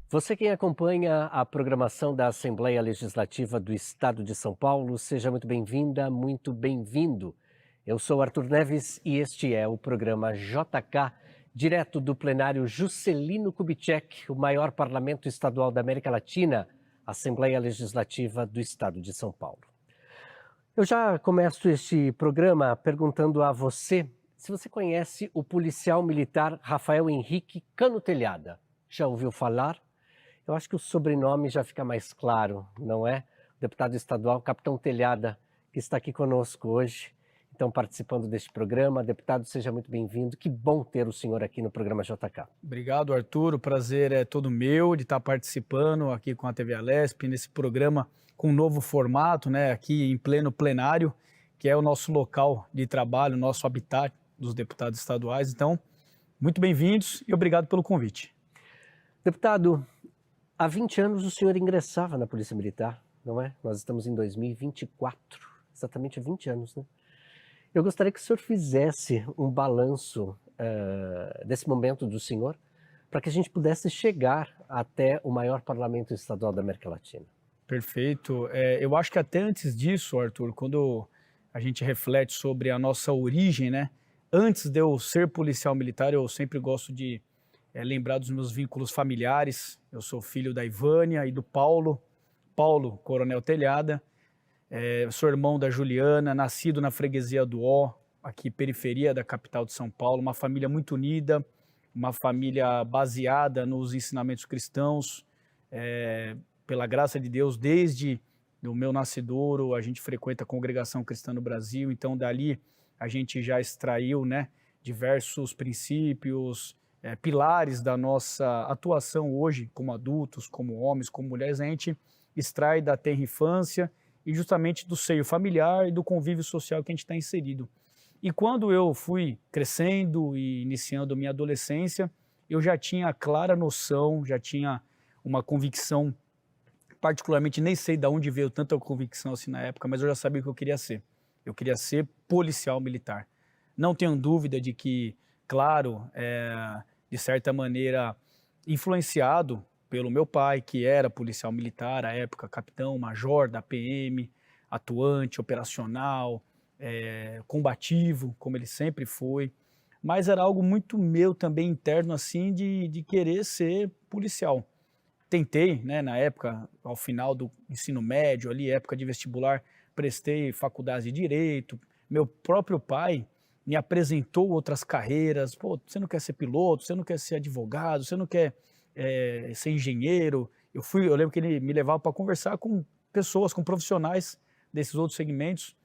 Você quem acompanha a programação da Assembleia Legislativa do Estado de São Paulo, seja muito bem-vinda, muito bem-vindo. Eu sou Arthur Neves e este é o programa JK, direto do plenário Juscelino Kubitschek, o maior parlamento estadual da América Latina, Assembleia Legislativa do Estado de São Paulo. Eu já começo este programa perguntando a você se você conhece o policial militar Rafael Henrique Cano Telhada. Já ouviu falar? Eu acho que o sobrenome já fica mais claro, não é? O deputado estadual Capitão Telhada, que está aqui conosco hoje, então participando deste programa. Deputado, seja muito bem-vindo. Que bom ter o senhor aqui no programa JK. Obrigado, Arthur. O prazer é todo meu de estar participando aqui com a TV Alesp, nesse programa com um novo formato, né, aqui em pleno plenário, que é o nosso local de trabalho, nosso habitat dos deputados estaduais. Então, muito bem-vindos e obrigado pelo convite. Deputado, há 20 anos o senhor ingressava na Polícia Militar, não é? Nós estamos em 2024, exatamente 20 anos, né? Eu gostaria que o senhor fizesse um balanço desse momento do senhor, para que a gente pudesse chegar até o maior parlamento estadual da América Latina. Perfeito. Eu acho que até antes disso, Arthur, quando a gente reflete sobre a nossa origem, né? Antes de eu ser policial militar, eu sempre gosto de lembrar dos meus vínculos familiares. Eu sou filho da Ivânia e do Paulo, Coronel Telhada. Sou irmão da Juliana, nascido na freguesia do Ó, aqui periferia da capital de São Paulo. Uma família muito unida, uma família baseada nos ensinamentos cristãos. Pela graça de Deus, desde o meu nascidouro, a gente frequenta a Congregação Cristã no Brasil, então dali a gente já extraiu, né, diversos princípios, pilares da nossa atuação hoje, como adultos, como homens, como mulheres. A gente extrai da tenra infância e justamente do seio familiar e do convívio social que a gente está inserido. E quando eu fui crescendo e iniciando minha adolescência, eu já tinha clara noção, já tinha uma convicção, particularmente nem sei de onde veio tanta convicção assim na época, mas eu já sabia o que eu queria ser. Eu queria ser policial militar. Não tenho dúvida de que, claro, de certa maneira influenciado pelo meu pai, que era policial militar, à época capitão, major da PM, atuante, operacional, combativo, como ele sempre foi, mas era algo muito meu também interno, assim, de querer ser policial. Tentei, né, na época, ao final do ensino médio, ali, época de vestibular, prestei faculdade de Direito. Meu próprio pai me apresentou outras carreiras. Pô, você não quer ser piloto, você não quer ser advogado, você não quer ser engenheiro. Eu lembro que ele me levava para conversar com pessoas, com profissionais desses outros segmentos,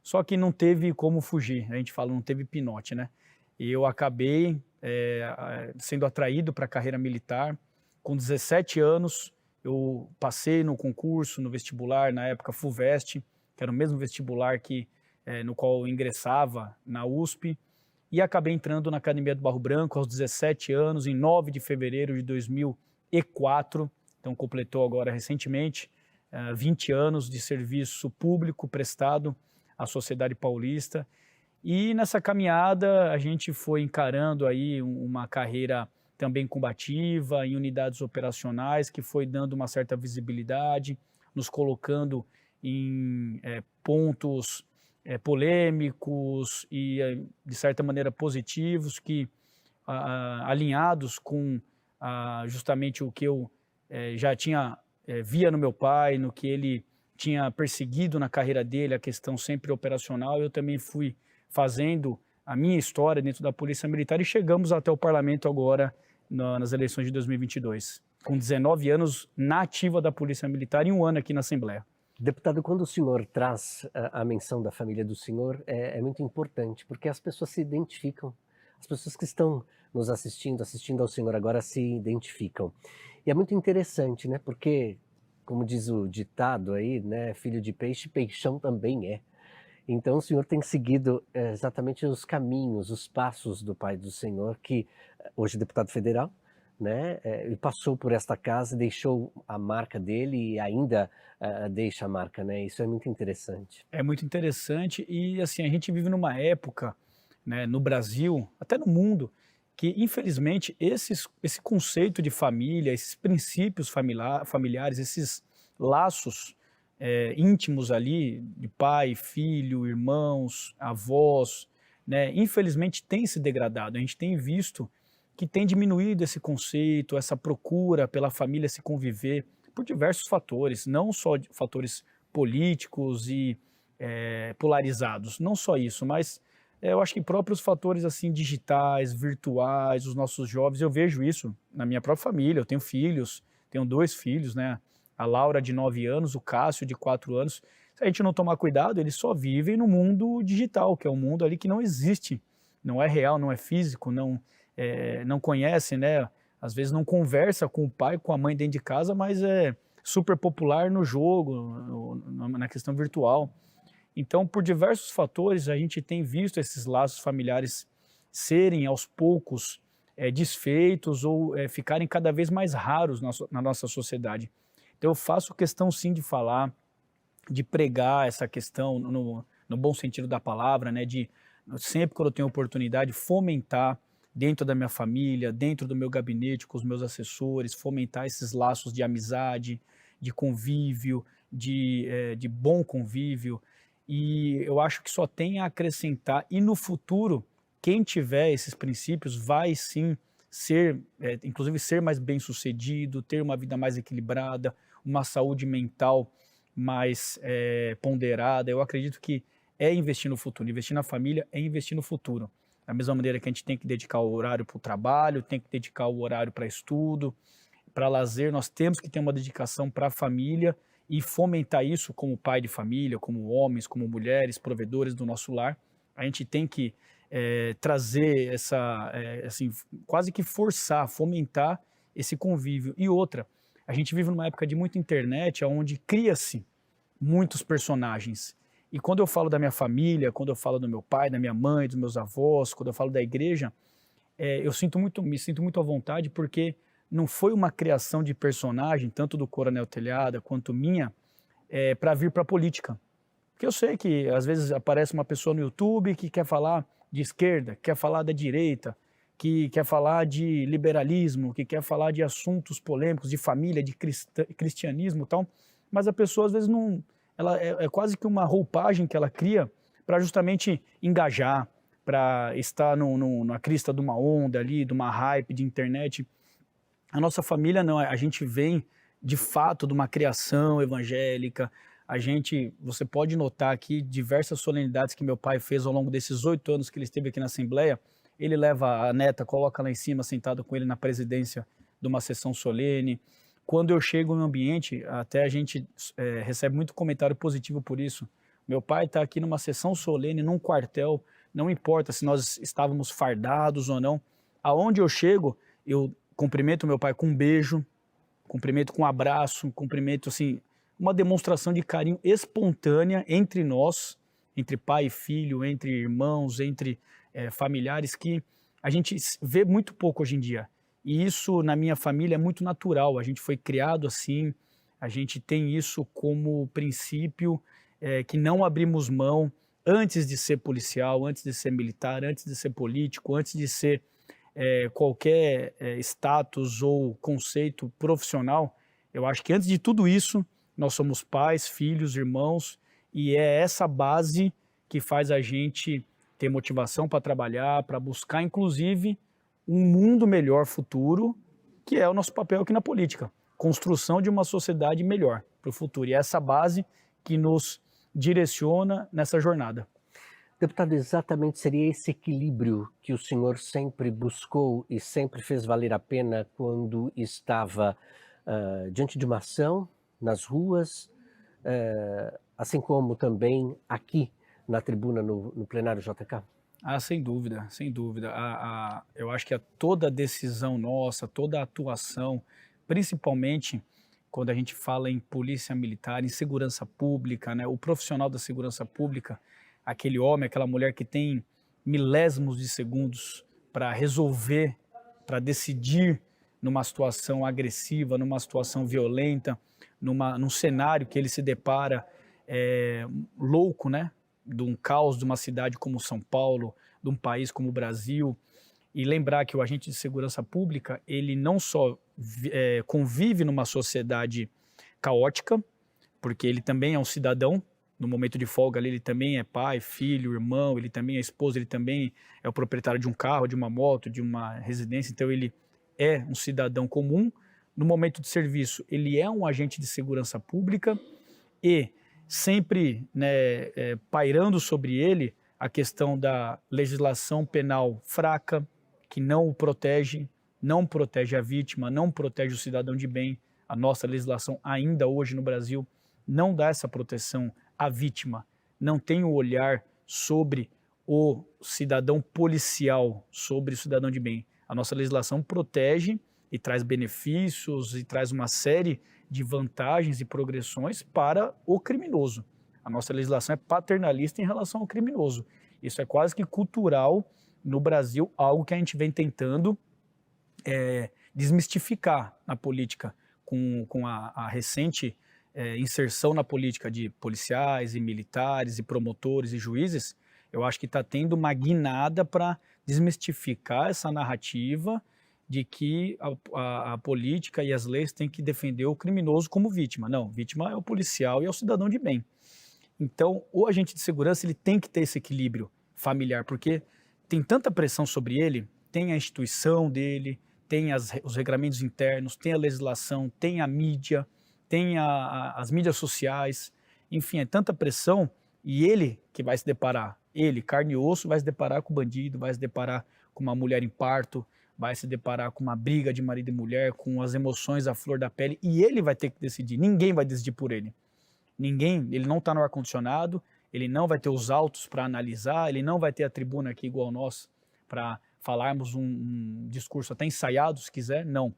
só que não teve como fugir. A gente fala, não teve pinote, né? E eu acabei sendo atraído para a carreira militar. Com 17 anos, eu passei no concurso, no vestibular, na época FUVEST, que era o mesmo vestibular no qual eu ingressava na USP, e acabei entrando na Academia do Barro Branco aos 17 anos, em 9 de fevereiro de 2004, então completou agora recentemente 20 anos de serviço público prestado à sociedade paulista. E nessa caminhada a gente foi encarando aí uma carreira também combativa, em unidades operacionais, que foi dando uma certa visibilidade, nos colocando em pontos polêmicos e, de certa maneira, positivos, que alinhados com justamente o que eu já tinha via no meu pai, no que ele tinha perseguido na carreira dele, a questão sempre operacional. Eu também fui fazendo a minha história dentro da Polícia Militar e chegamos até o parlamento agora, nas eleições de 2022, com 19 anos na ativa da Polícia Militar e 1 ano aqui na Assembleia. Deputado, quando o senhor traz a menção da família do senhor, é muito importante, porque as pessoas se identificam, as pessoas que estão nos assistindo ao senhor agora se identificam. E é muito interessante, né, porque, como diz o ditado aí, né, filho de peixe, peixão também é. Então o senhor tem seguido exatamente os caminhos, os passos do pai do senhor, que hoje é deputado federal, né? E passou por esta casa, deixou a marca dele e ainda deixa a marca, né? Isso é muito interessante. É muito interessante e assim, a gente vive numa época, né, no Brasil, até no mundo, que, infelizmente, esse conceito de família, esses princípios familiares, esses laços íntimos ali, de pai, filho, irmãos, avós, né, infelizmente tem se degradado. A gente tem visto que tem diminuído esse conceito, essa procura pela família se conviver, por diversos fatores, não só fatores políticos e polarizados, não só isso, mas eu acho que próprios fatores assim digitais, virtuais, os nossos jovens, eu vejo isso na minha própria família, eu tenho filhos, tenho 2 filhos, né? A Laura de 9 anos, o Cássio de 4 anos. Se a gente não tomar cuidado, eles só vivem no mundo digital, que é um mundo ali que não existe, não é real, não é físico, não conhece, né? Às vezes não conversa com o pai, com a mãe dentro de casa, mas é super popular no jogo, na questão virtual. Então, por diversos fatores, a gente tem visto esses laços familiares serem aos poucos desfeitos ou ficarem cada vez mais raros na nossa sociedade. Então, eu faço questão sim de falar, de pregar essa questão no bom sentido da palavra, né? De sempre quando eu tenho oportunidade, fomentar dentro da minha família, dentro do meu gabinete, com os meus assessores, fomentar esses laços de amizade, de convívio, de bom convívio. E eu acho que só tem a acrescentar. E no futuro, quem tiver esses princípios vai sim ser, inclusive ser mais bem-sucedido, ter uma vida mais equilibrada, uma saúde mental mais ponderada. Eu acredito que é investir no futuro. Investir na família é investir no futuro. Da mesma maneira que a gente tem que dedicar o horário para o trabalho, tem que dedicar o horário para estudo, para lazer, nós temos que ter uma dedicação para a família e fomentar isso como pai de família, como homens, como mulheres, provedores do nosso lar. A gente tem que trazer assim, quase que forçar, fomentar esse convívio. E outra, a gente vive numa época de muita internet, onde cria-se muitos personagens. E quando eu falo da minha família, quando eu falo do meu pai, da minha mãe, dos meus avós, quando eu falo da igreja, eu me sinto muito à vontade, porque não foi uma criação de personagem, tanto do Coronel Telhada quanto minha, para vir para a política. Porque eu sei que às vezes aparece uma pessoa no YouTube que quer falar de esquerda, quer falar da direita, que quer falar de liberalismo, que quer falar de assuntos polêmicos, de família, de cristianismo e tal, mas a pessoa às vezes não... Ela é quase que uma roupagem que ela cria para justamente engajar, para estar na crista de uma onda ali, de uma hype de internet. A nossa família não, a gente vem de fato de uma criação evangélica. Você pode notar aqui diversas solenidades que meu pai fez ao longo desses 8 anos que ele esteve aqui na Assembleia. Ele leva a neta, coloca lá em cima, sentado com ele na presidência de uma sessão solene. Quando eu chego no ambiente, até a gente recebe muito comentário positivo por isso. Meu pai está aqui numa sessão solene, num quartel, não importa se nós estávamos fardados ou não. Aonde eu chego, eu cumprimento meu pai com um beijo, cumprimento com um abraço, cumprimento assim, uma demonstração de carinho espontânea entre nós, entre pai e filho, entre irmãos, entre familiares, que a gente vê muito pouco hoje em dia. E isso na minha família é muito natural, a gente foi criado assim, a gente tem isso como princípio, que não abrimos mão antes de ser policial, antes de ser militar, antes de ser político, antes de ser qualquer status ou conceito profissional. Eu acho que antes de tudo isso, nós somos pais, filhos, irmãos, e é essa base que faz a gente ter motivação para trabalhar, para buscar, inclusive, um mundo melhor futuro, que é o nosso papel aqui na política. Construção de uma sociedade melhor para o futuro. E é essa base que nos direciona nessa jornada. Deputado, exatamente seria esse equilíbrio que o senhor sempre buscou e sempre fez valer a pena quando estava diante de uma ação, nas ruas, assim como também aqui na tribuna, no plenário JK? Sem dúvida, sem dúvida. Eu acho que toda decisão nossa, toda atuação, principalmente quando a gente fala em polícia militar, em segurança pública, né? O profissional da segurança pública, aquele homem, aquela mulher que tem milésimos de segundos para resolver, para decidir numa situação agressiva, numa situação violenta, num cenário que ele se depara louco, né? De um caos de uma cidade como São Paulo, de um país como o Brasil. E lembrar que o agente de segurança pública, ele não só convive numa sociedade caótica, porque ele também é um cidadão, no momento de folga ali, ele também é pai, filho, irmão, ele também é esposo, ele também é o proprietário de um carro, de uma moto, de uma residência, então ele é um cidadão comum. No momento de serviço, ele é um agente de segurança pública e sempre, né, pairando sobre ele a questão da legislação penal fraca, que não o protege, não protege a vítima, não protege o cidadão de bem. A nossa legislação ainda hoje no Brasil não dá essa proteção à vítima, não tem o olhar sobre o cidadão policial, sobre o cidadão de bem. A nossa legislação protege e traz benefícios e traz uma série de vantagens e progressões para o criminoso. A nossa legislação é paternalista em relação ao criminoso. Isso é quase que cultural no Brasil, algo que a gente vem tentando desmistificar na política, com a recente inserção na política de policiais e militares e promotores e juízes. Eu acho que está tendo uma guinada para desmistificar essa narrativa de que a política e as leis têm que defender o criminoso como vítima. Não, vítima é o policial e é o cidadão de bem. Então, o agente de segurança ele tem que ter esse equilíbrio familiar, porque tem tanta pressão sobre ele, tem a instituição dele, tem os regramentos internos, tem a legislação, tem a mídia, tem as mídias sociais, enfim, é tanta pressão e ele que vai se deparar, ele, carne e osso, vai se deparar com o bandido, vai se deparar com uma mulher em parto, vai se deparar com uma briga de marido e mulher, com as emoções à flor da pele e ele vai ter que decidir, ninguém vai decidir por ele. Ninguém, ele não está no ar-condicionado, ele não vai ter os autos para analisar, ele não vai ter a tribuna aqui igual nós para falarmos um discurso até ensaiado, se quiser, não.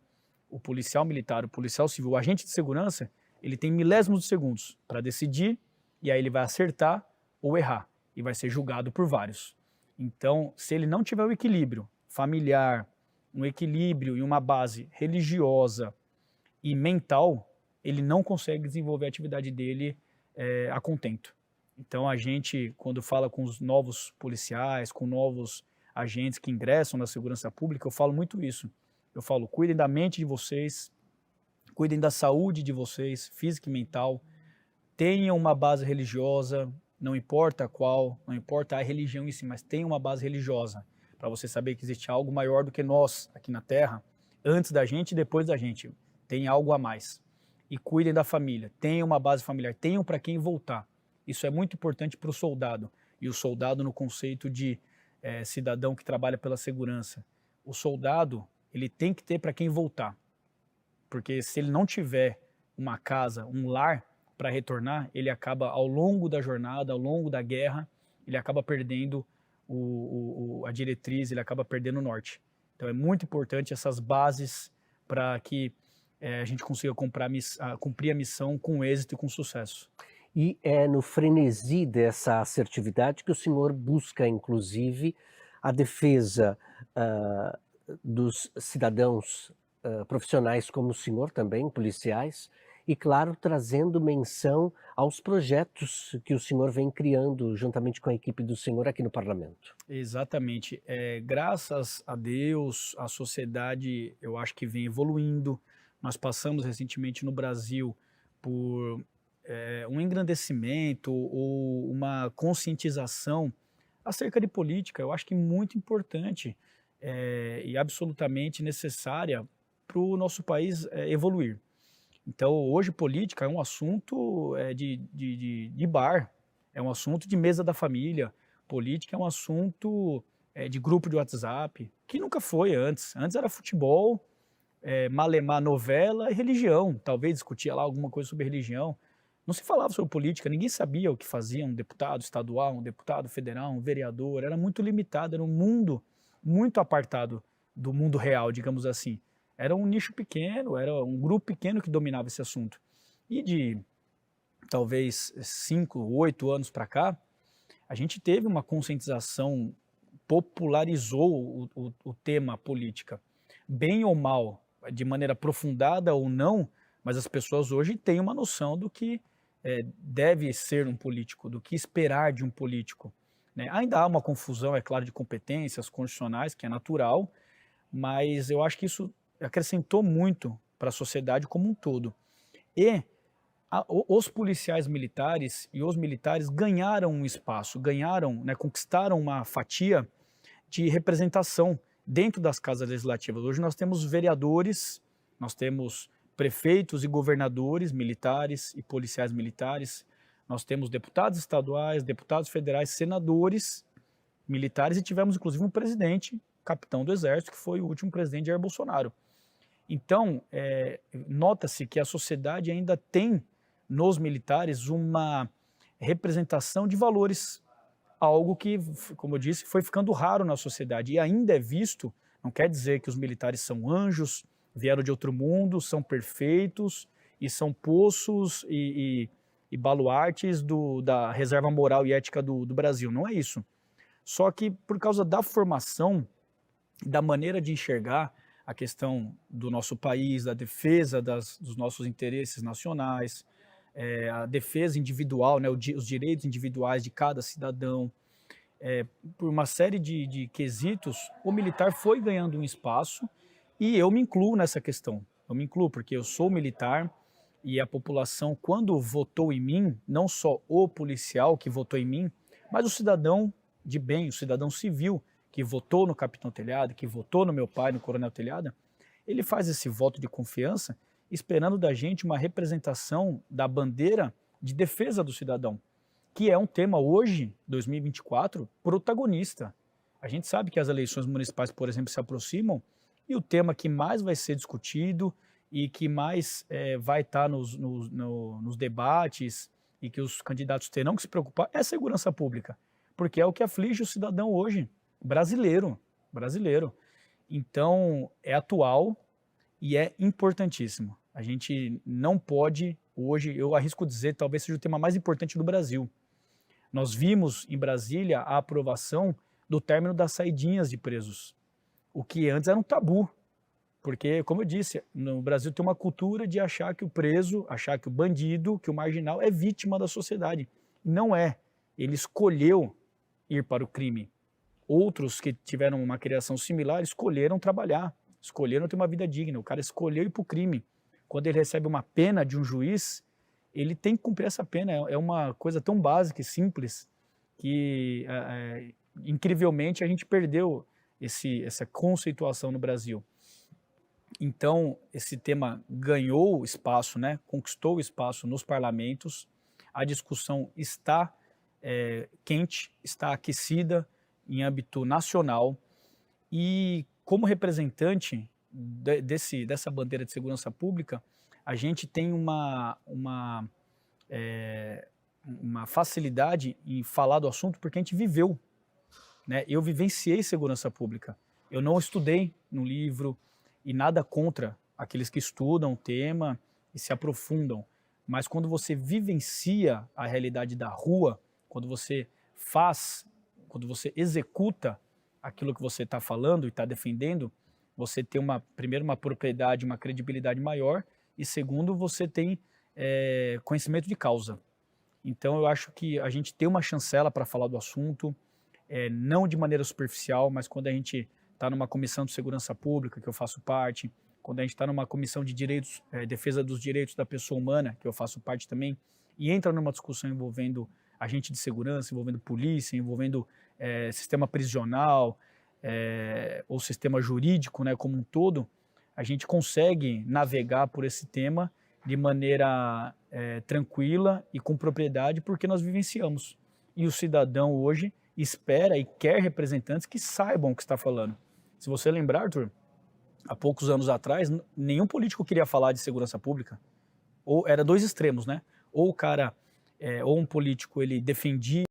O policial militar, o policial civil, o agente de segurança, ele tem milésimos de segundos para decidir e aí ele vai acertar ou errar e vai ser julgado por vários. Então, se ele não tiver o equilíbrio familiar, um equilíbrio e uma base religiosa e mental, ele não consegue desenvolver a atividade dele a contento. Então a gente, quando fala com os novos policiais, com novos agentes que ingressam na segurança pública, eu falo muito isso. Eu falo, cuidem da mente de vocês, cuidem da saúde de vocês, física e mental, tenham uma base religiosa, não importa qual, não importa a religião em si, mas tenham uma base religiosa, para você saber que existe algo maior do que nós aqui na Terra, antes da gente e depois da gente, tem algo a mais. E cuidem da família, tenham uma base familiar, tenham para quem voltar. Isso é muito importante para o soldado, e o soldado no conceito de cidadão que trabalha pela segurança. O soldado, ele tem que ter para quem voltar, porque se ele não tiver uma casa, um lar para retornar, ele acaba ao longo da jornada, ao longo da guerra, ele acaba perdendo a diretriz, ele acaba perdendo o norte. Então é muito importante essas bases para que a gente consiga cumprir a missão com êxito e com sucesso. E é no frenesi dessa assertividade que o senhor busca, inclusive, a defesa dos cidadãos profissionais como o senhor também, policiais, e, claro, trazendo menção aos projetos que o senhor vem criando juntamente com a equipe do senhor aqui no Parlamento. Exatamente. Graças a Deus, a sociedade, eu acho que vem evoluindo. Nós passamos recentemente no Brasil por um engrandecimento ou uma conscientização acerca de política, eu acho que muito importante e absolutamente necessária para o nosso país evoluir. Então, hoje, política é um assunto de bar, é um assunto de mesa da família, política é um assunto de grupo de WhatsApp, que nunca foi antes. Antes era futebol, malemar novela e religião, talvez discutia lá alguma coisa sobre religião. Não se falava sobre política, ninguém sabia o que fazia um deputado estadual, um deputado federal, um vereador, era muito limitado, era um mundo muito apartado do mundo real, digamos assim. Era um nicho pequeno, era um grupo pequeno que dominava esse assunto. E de talvez 5, 8 anos para cá, a gente teve uma conscientização, popularizou o tema política. Bem ou mal, de maneira aprofundada ou não, mas as pessoas hoje têm uma noção do que deve ser um político, do que esperar de um político. né? Ainda há uma confusão, é claro, de competências constitucionais, que é natural, mas eu acho que isso acrescentou muito para a sociedade como um todo. E os policiais militares e os militares ganharam um espaço, ganharam, né, conquistaram uma fatia de representação dentro das casas legislativas. Hoje nós temos vereadores, nós temos prefeitos e governadores militares e policiais militares, nós temos deputados estaduais, deputados federais, senadores militares e tivemos inclusive um presidente, capitão do Exército, que foi o último presidente Jair Bolsonaro. Então, nota-se que a sociedade ainda tem nos militares uma representação de valores, algo que, como eu disse, foi ficando raro na sociedade e ainda é visto, não quer dizer que os militares são anjos, vieram de outro mundo, são perfeitos e são poços e baluartes da reserva moral e ética do Brasil, não é isso. Só que por causa da formação, da maneira de enxergar a questão do nosso país, da defesa dos nossos interesses nacionais, a defesa individual, né, os direitos individuais de cada cidadão, por uma série de quesitos, o militar foi ganhando um espaço e eu me incluo nessa questão. Eu me incluo porque eu sou militar e a população, quando votou em mim, não só o policial que votou em mim, mas o cidadão de bem, o cidadão civil que votou no Capitão Telhado, que votou no meu pai, no Coronel Telhada, ele faz esse voto de confiança esperando da gente uma representação da bandeira de defesa do cidadão, que é um tema hoje, 2024, protagonista. A gente sabe que as eleições municipais, por exemplo, se aproximam e o tema que mais vai ser discutido e que mais vai estar nos debates e que os candidatos terão que se preocupar é a segurança pública, porque é o que aflige o cidadão hoje, brasileiro. Então, é atual e é importantíssimo. A gente não pode, hoje, eu arrisco dizer, talvez seja o tema mais importante do Brasil. Nós vimos em Brasília a aprovação do término das saidinhas de presos, o que antes era um tabu, porque, como eu disse, no Brasil tem uma cultura de achar que o preso, achar que o bandido, que o marginal é vítima da sociedade. Não é. Ele escolheu ir para o crime. Outros que tiveram uma criação similar escolheram trabalhar, escolheram ter uma vida digna. O cara escolheu ir para o crime. Quando ele recebe uma pena de um juiz, ele tem que cumprir essa pena. É uma coisa tão básica e simples que, incrivelmente, a gente perdeu essa conceituação no Brasil. Então, esse tema ganhou espaço, né? Conquistou espaço nos parlamentos. A discussão está quente, está aquecida em âmbito nacional e, como representante dessa bandeira de segurança pública, a gente tem uma facilidade em falar do assunto porque a gente viveu, né? Eu vivenciei segurança pública. Eu não estudei no livro e nada contra aqueles que estudam o tema e se aprofundam, mas quando você vivencia a realidade da rua, quando você quando você executa aquilo que você está falando e está defendendo, você tem primeiro, uma propriedade, uma credibilidade maior e segundo, você tem conhecimento de causa. Então eu acho que a gente tem uma chancela para falar do assunto, não de maneira superficial, mas quando a gente está numa comissão de segurança pública, que eu faço parte, quando a gente está numa comissão de direitos, defesa dos direitos da pessoa humana, que eu faço parte também, e entra numa discussão envolvendo agente de segurança, envolvendo polícia, envolvendo sistema prisional, ou sistema jurídico, né, como um todo, a gente consegue navegar por esse tema de maneira tranquila e com propriedade, porque nós vivenciamos. E o cidadão hoje espera e quer representantes que saibam o que está falando. Se você lembrar, Arthur, há poucos anos atrás, nenhum político queria falar de segurança pública. Ou era dois extremos, né? Ou o cara, ou um político, ele defendia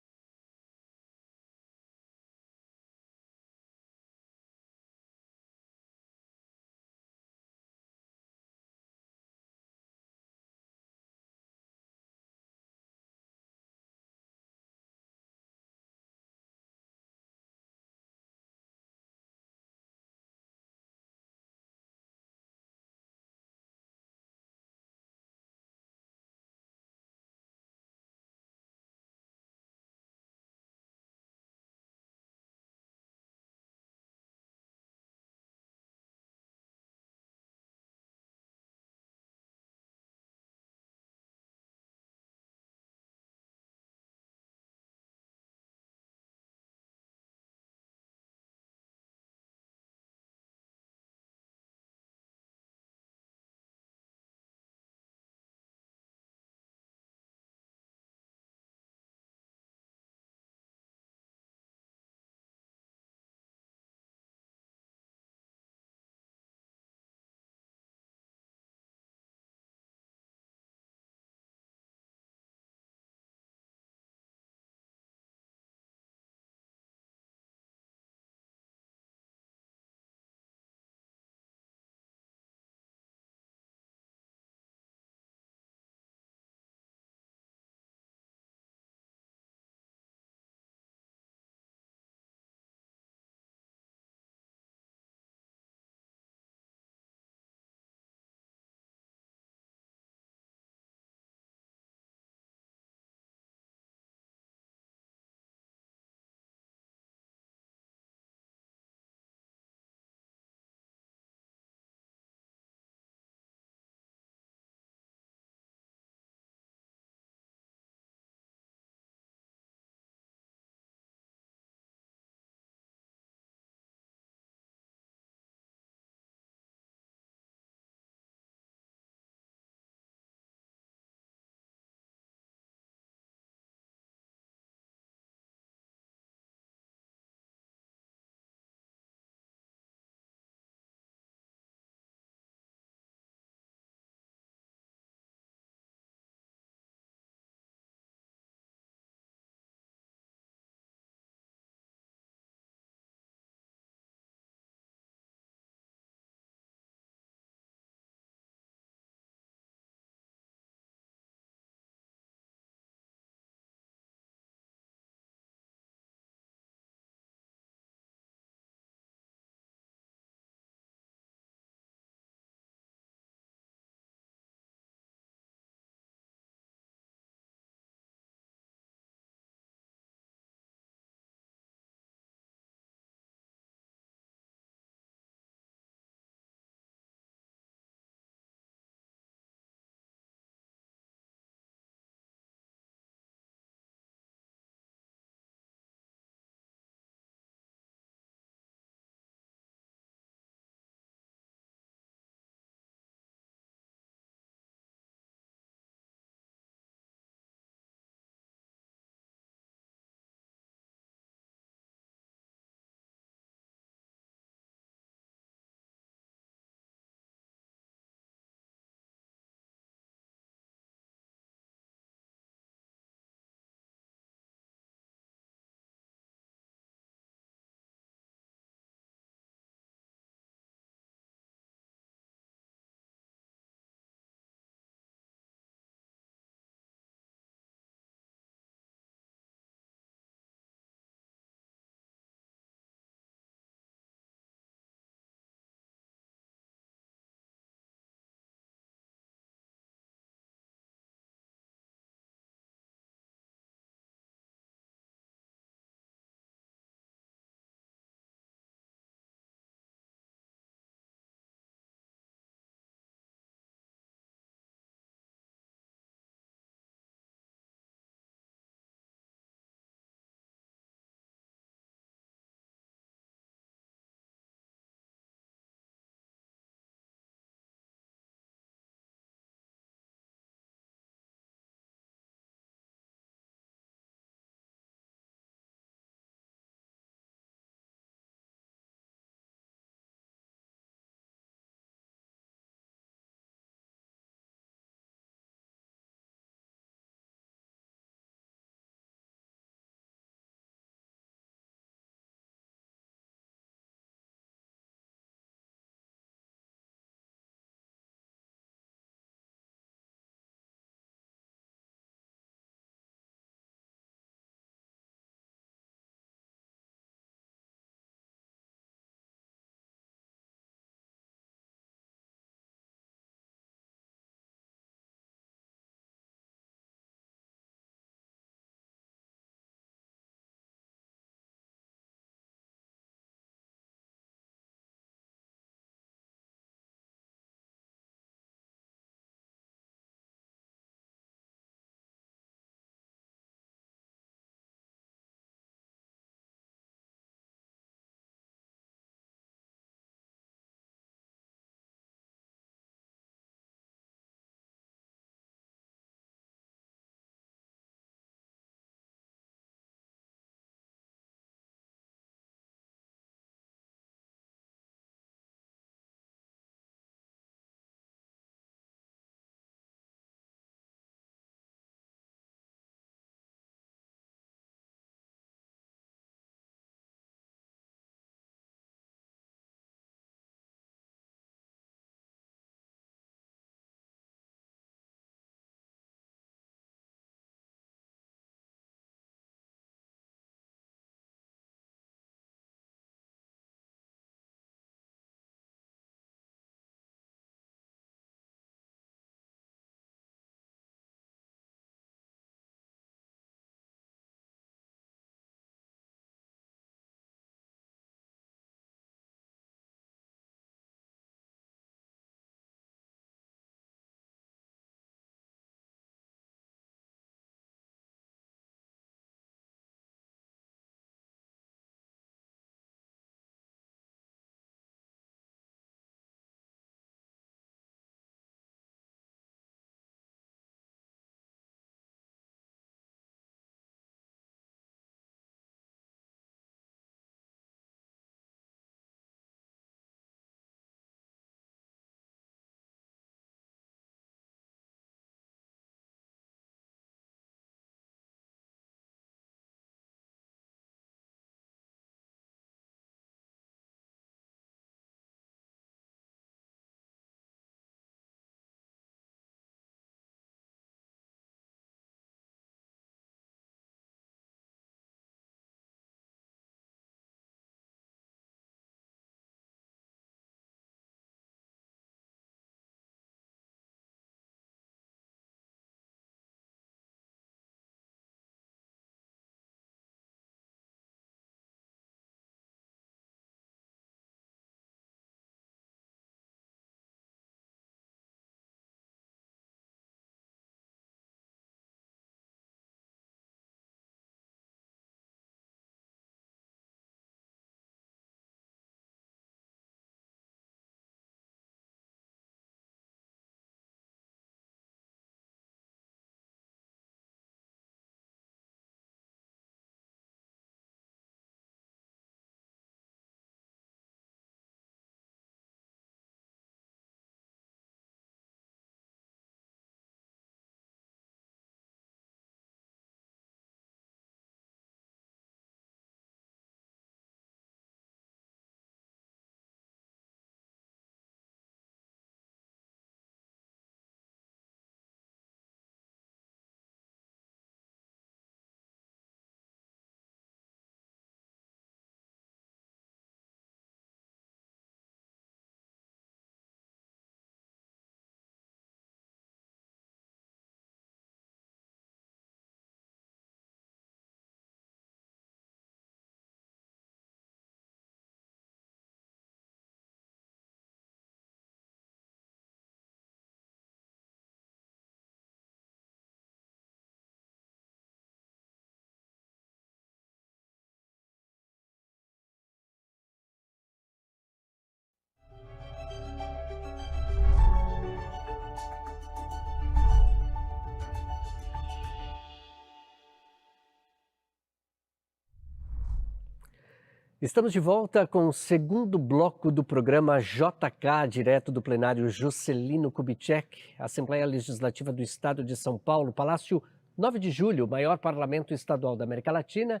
Estamos de volta com o segundo bloco do programa JK, direto do plenário Juscelino Kubitschek, Assembleia Legislativa do Estado de São Paulo, Palácio 9 de Julho, maior parlamento estadual da América Latina,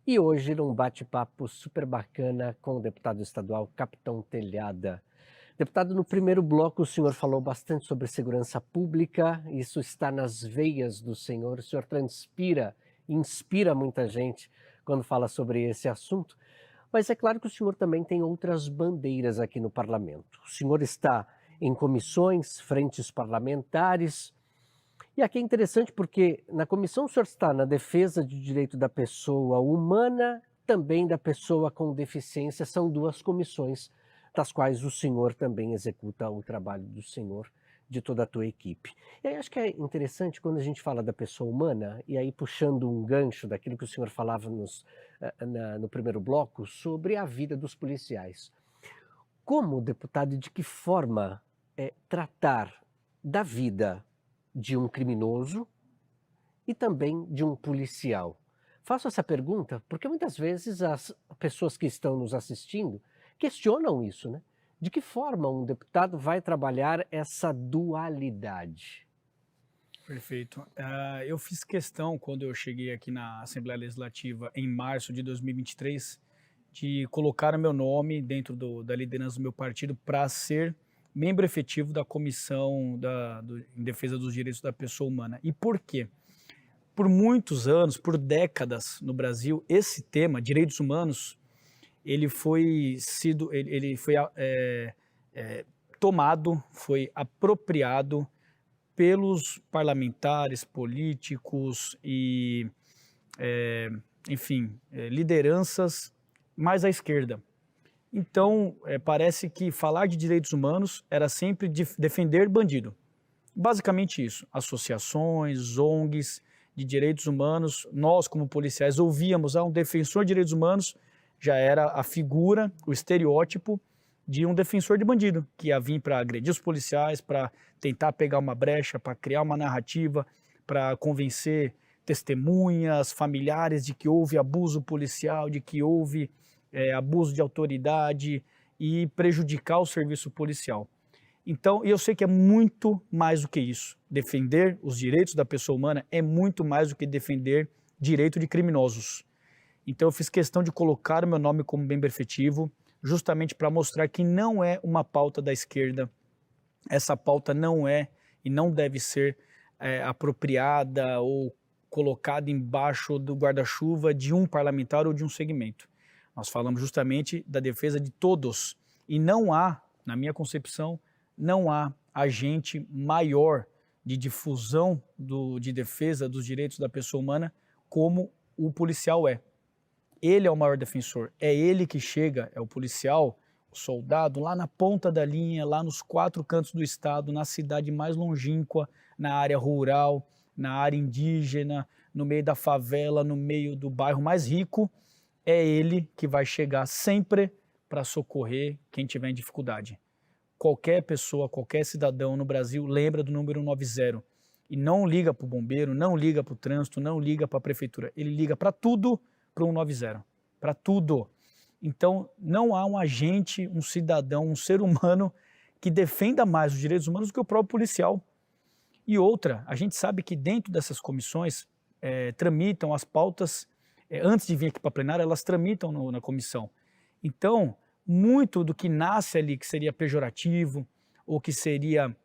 e hoje num bate-papo super bacana com o deputado estadual Capitão Telhada. Deputado, no primeiro bloco o senhor falou bastante sobre segurança pública, isso está nas veias do senhor, o senhor transpira, inspira muita gente quando fala sobre esse assunto. Mas é claro que o senhor também tem outras bandeiras aqui no parlamento. O senhor está em comissões, frentes parlamentares. E aqui é interessante porque na comissão o senhor está na defesa do direito da pessoa humana, também da pessoa com deficiência. São duas comissões das quais o senhor também executa o trabalho do senhor, de toda a tua equipe. E aí acho que é interessante quando a gente fala da pessoa humana, e aí puxando um gancho daquilo que o senhor falava no primeiro bloco, sobre a vida dos policiais. Como, deputado, e de que forma tratar da vida de um criminoso e também de um policial? Faço essa pergunta porque muitas vezes as pessoas que estão nos assistindo questionam isso, né? De que forma um deputado vai trabalhar essa dualidade? Perfeito. Eu fiz questão, quando eu cheguei aqui na Assembleia Legislativa em março de 2023, de colocar o meu nome dentro da liderança do meu partido para ser membro efetivo da Comissão em Defesa dos Direitos da Pessoa Humana. E por quê? Por muitos anos, por décadas no Brasil, esse tema, direitos humanos, ele foi tomado, foi apropriado pelos parlamentares, políticos e, lideranças mais à esquerda. Então, parece que falar de direitos humanos era sempre defender bandido. Basicamente isso. Associações, ONGs de direitos humanos, nós como policiais ouvíamos um defensor de direitos humanos, já era a figura, o estereótipo de um defensor de bandido, que ia vir para agredir os policiais, para tentar pegar uma brecha, para criar uma narrativa, para convencer testemunhas, familiares de que houve abuso policial, de que houve abuso de autoridade e prejudicar o serviço policial. Então, eu sei que é muito mais do que isso. Defender os direitos da pessoa humana é muito mais do que defender direito de criminosos. Então eu fiz questão de colocar o meu nome como membro efetivo, justamente para mostrar que não é uma pauta da esquerda, essa pauta não é e não deve ser apropriada ou colocada embaixo do guarda-chuva de um parlamentar ou de um segmento. Nós falamos justamente da defesa de todos e não há, na minha concepção, não há agente maior de difusão de defesa dos direitos da pessoa humana como o policial é. Ele é o maior defensor, é ele que chega, é o policial, o soldado, lá na ponta da linha, lá nos 4 cantos do estado, na cidade mais longínqua, na área rural, na área indígena, no meio da favela, no meio do bairro mais rico, é ele que vai chegar sempre para socorrer quem tiver em dificuldade. Qualquer pessoa, qualquer cidadão no Brasil lembra do número 190 e não liga para o bombeiro, não liga para o trânsito, não liga para a prefeitura, ele liga para tudo, para o 190, para tudo. Então, não há um agente, um cidadão, um ser humano que defenda mais os direitos humanos do que o próprio policial. E outra, a gente sabe que dentro dessas comissões tramitam as pautas, antes de vir aqui para a plenária, elas tramitam na comissão. Então, muito do que nasce ali, que seria pejorativo, ou que seria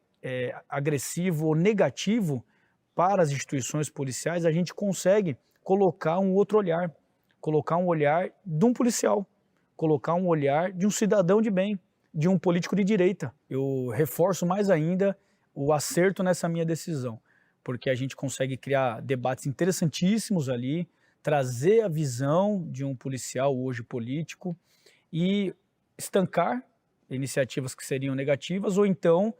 agressivo ou negativo para as instituições policiais, a gente consegue colocar um outro olhar, colocar um olhar de um policial, colocar um olhar de um cidadão de bem, de um político de direita. Eu reforço mais ainda o acerto nessa minha decisão, porque a gente consegue criar debates interessantíssimos ali, trazer a visão de um policial hoje político e estancar iniciativas que seriam negativas ou então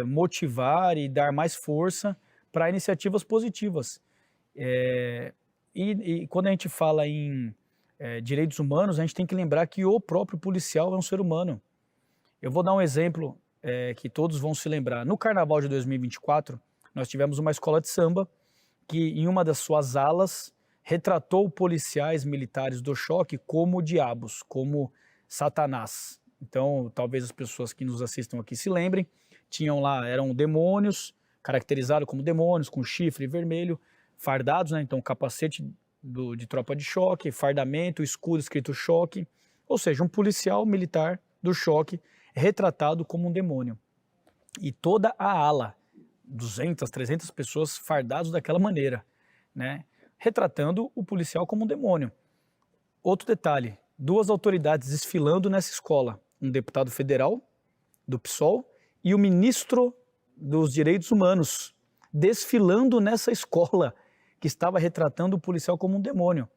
motivar e dar mais força para iniciativas positivas. E quando a gente fala em direitos humanos, a gente tem que lembrar que o próprio policial é um ser humano. Eu vou dar um exemplo que todos vão se lembrar. No Carnaval de 2024, nós tivemos uma escola de samba que em uma das suas alas retratou policiais militares do choque como diabos, como Satanás. Então, talvez as pessoas que nos assistam aqui se lembrem, tinham lá, eram demônios, caracterizados como demônios, com chifre vermelho, fardados, né? Então capacete de tropa de choque, fardamento, escudo escrito choque, ou seja, um policial militar do choque retratado como um demônio. E toda a ala, 200, 300 pessoas fardados daquela maneira, né? Retratando o policial como um demônio. Outro detalhe, 2 autoridades desfilando nessa escola, um deputado federal do PSOL e o ministro dos Direitos Humanos, desfilando nessa escola que estava retratando o policial como um demônio.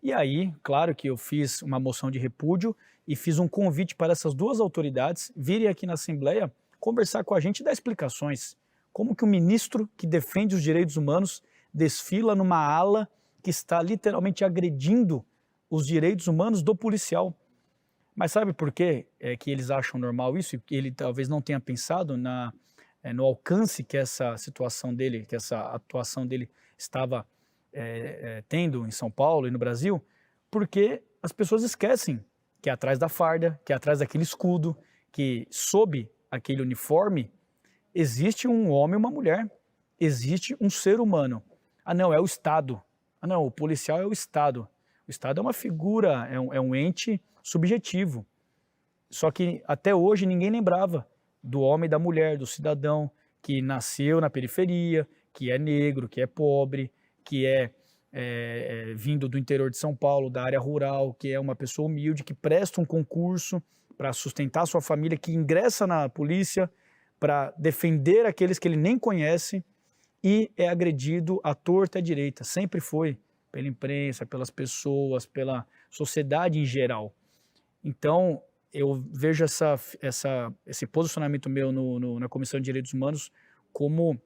E aí, claro que eu fiz uma moção de repúdio e fiz um convite para essas 2 autoridades virem aqui na Assembleia conversar com a gente e dar explicações. Como que o ministro que defende os direitos humanos desfila numa ala que está literalmente agredindo os direitos humanos do policial? Mas sabe por quê que eles acham normal isso? E que ele talvez não tenha pensado no alcance que essa situação dele, que essa atuação dele estava tendo em São Paulo e no Brasil? Porque as pessoas esquecem que atrás da farda, que atrás daquele escudo, que sob aquele uniforme, existe um homem e uma mulher, existe um ser humano. Ah não, é o Estado. Ah não, o policial é o Estado. O Estado é uma figura, é um ente subjetivo. Só que até hoje ninguém lembrava do homem e da mulher, do cidadão que nasceu na periferia, que é negro, que é pobre, que é vindo do interior de São Paulo, da área rural, que é uma pessoa humilde, que presta um concurso para sustentar sua família, que ingressa na polícia para defender aqueles que ele nem conhece e é agredido à torta e à direita. Sempre foi, pela imprensa, pelas pessoas, pela sociedade em geral. Então, eu vejo esse posicionamento meu na Comissão de Direitos Humanos como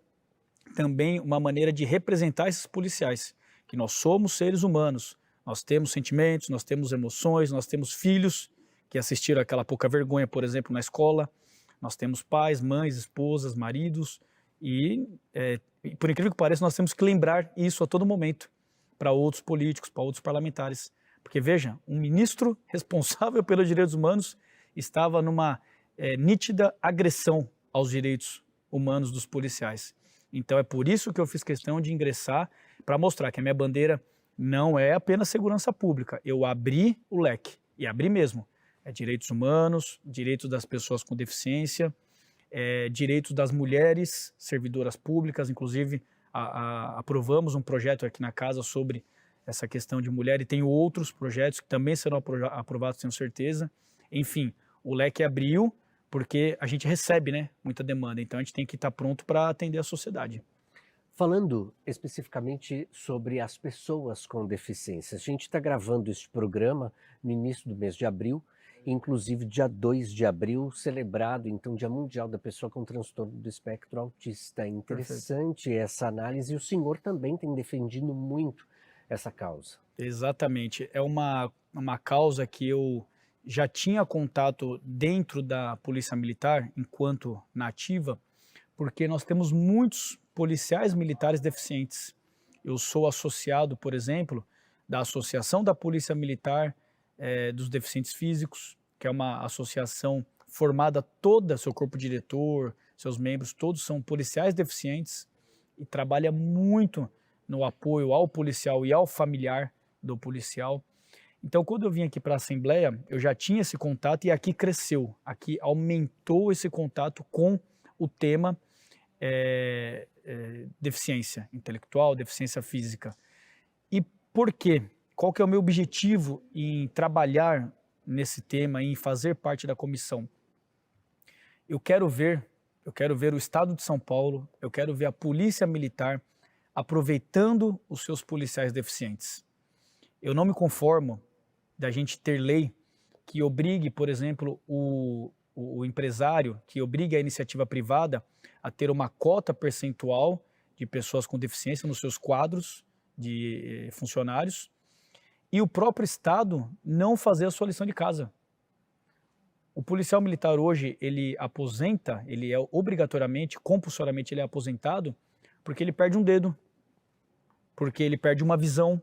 também uma maneira de representar esses policiais, que nós somos seres humanos, nós temos sentimentos, nós temos emoções, nós temos filhos que assistiram aquela pouca vergonha, por exemplo, na escola, nós temos pais, mães, esposas, maridos, e por incrível que pareça, nós temos que lembrar isso a todo momento para outros políticos, para outros parlamentares. Porque veja, um ministro responsável pelos direitos humanos estava numa nítida agressão aos direitos humanos dos policiais. Então é por isso que eu fiz questão de ingressar para mostrar que a minha bandeira não é apenas segurança pública. Eu abri o leque, e abri mesmo. É direitos humanos, direitos das pessoas com deficiência, direitos das mulheres servidoras públicas, inclusive aprovamos um projeto aqui na casa sobre essa questão de mulher e tem outros projetos que também serão aprovados, tenho certeza. Enfim, o leque abriu porque a gente recebe, né, muita demanda, então a gente tem que estar pronto para atender a sociedade. Falando especificamente sobre as pessoas com deficiência, a gente está gravando este programa no início do mês de abril, inclusive dia 2 de abril, celebrado então Dia Mundial da Pessoa com Transtorno do Espectro Autista. É interessante Perfeito. Essa análise, e o senhor também tem defendido muito essa causa. Exatamente, é uma causa que eu já tinha contato dentro da Polícia Militar, enquanto na ativa, porque nós temos muitos policiais militares deficientes. Eu sou associado, por exemplo, da Associação da Polícia Militar dos Deficientes Físicos, que é uma associação formada toda, seu corpo diretor, seus membros, todos são policiais deficientes e trabalha muito no apoio ao policial e ao familiar do policial. Então, quando eu vim aqui para a Assembleia, eu já tinha esse contato e aqui cresceu, aqui aumentou esse contato com o tema deficiência intelectual, deficiência física. E por quê? Qual que é o meu objetivo em trabalhar nesse tema, em fazer parte da comissão? Eu quero ver o Estado de São Paulo, eu quero ver a Polícia Militar aproveitando os seus policiais deficientes. Eu não me conformo da gente ter lei que obrigue, por exemplo, o empresário, que obrigue a iniciativa privada a ter uma cota percentual de pessoas com deficiência nos seus quadros de funcionários e o próprio Estado não fazer a sua lição de casa. O policial militar hoje, ele aposenta, ele é obrigatoriamente, compulsoriamente ele é aposentado porque ele perde um dedo, porque ele perde uma visão,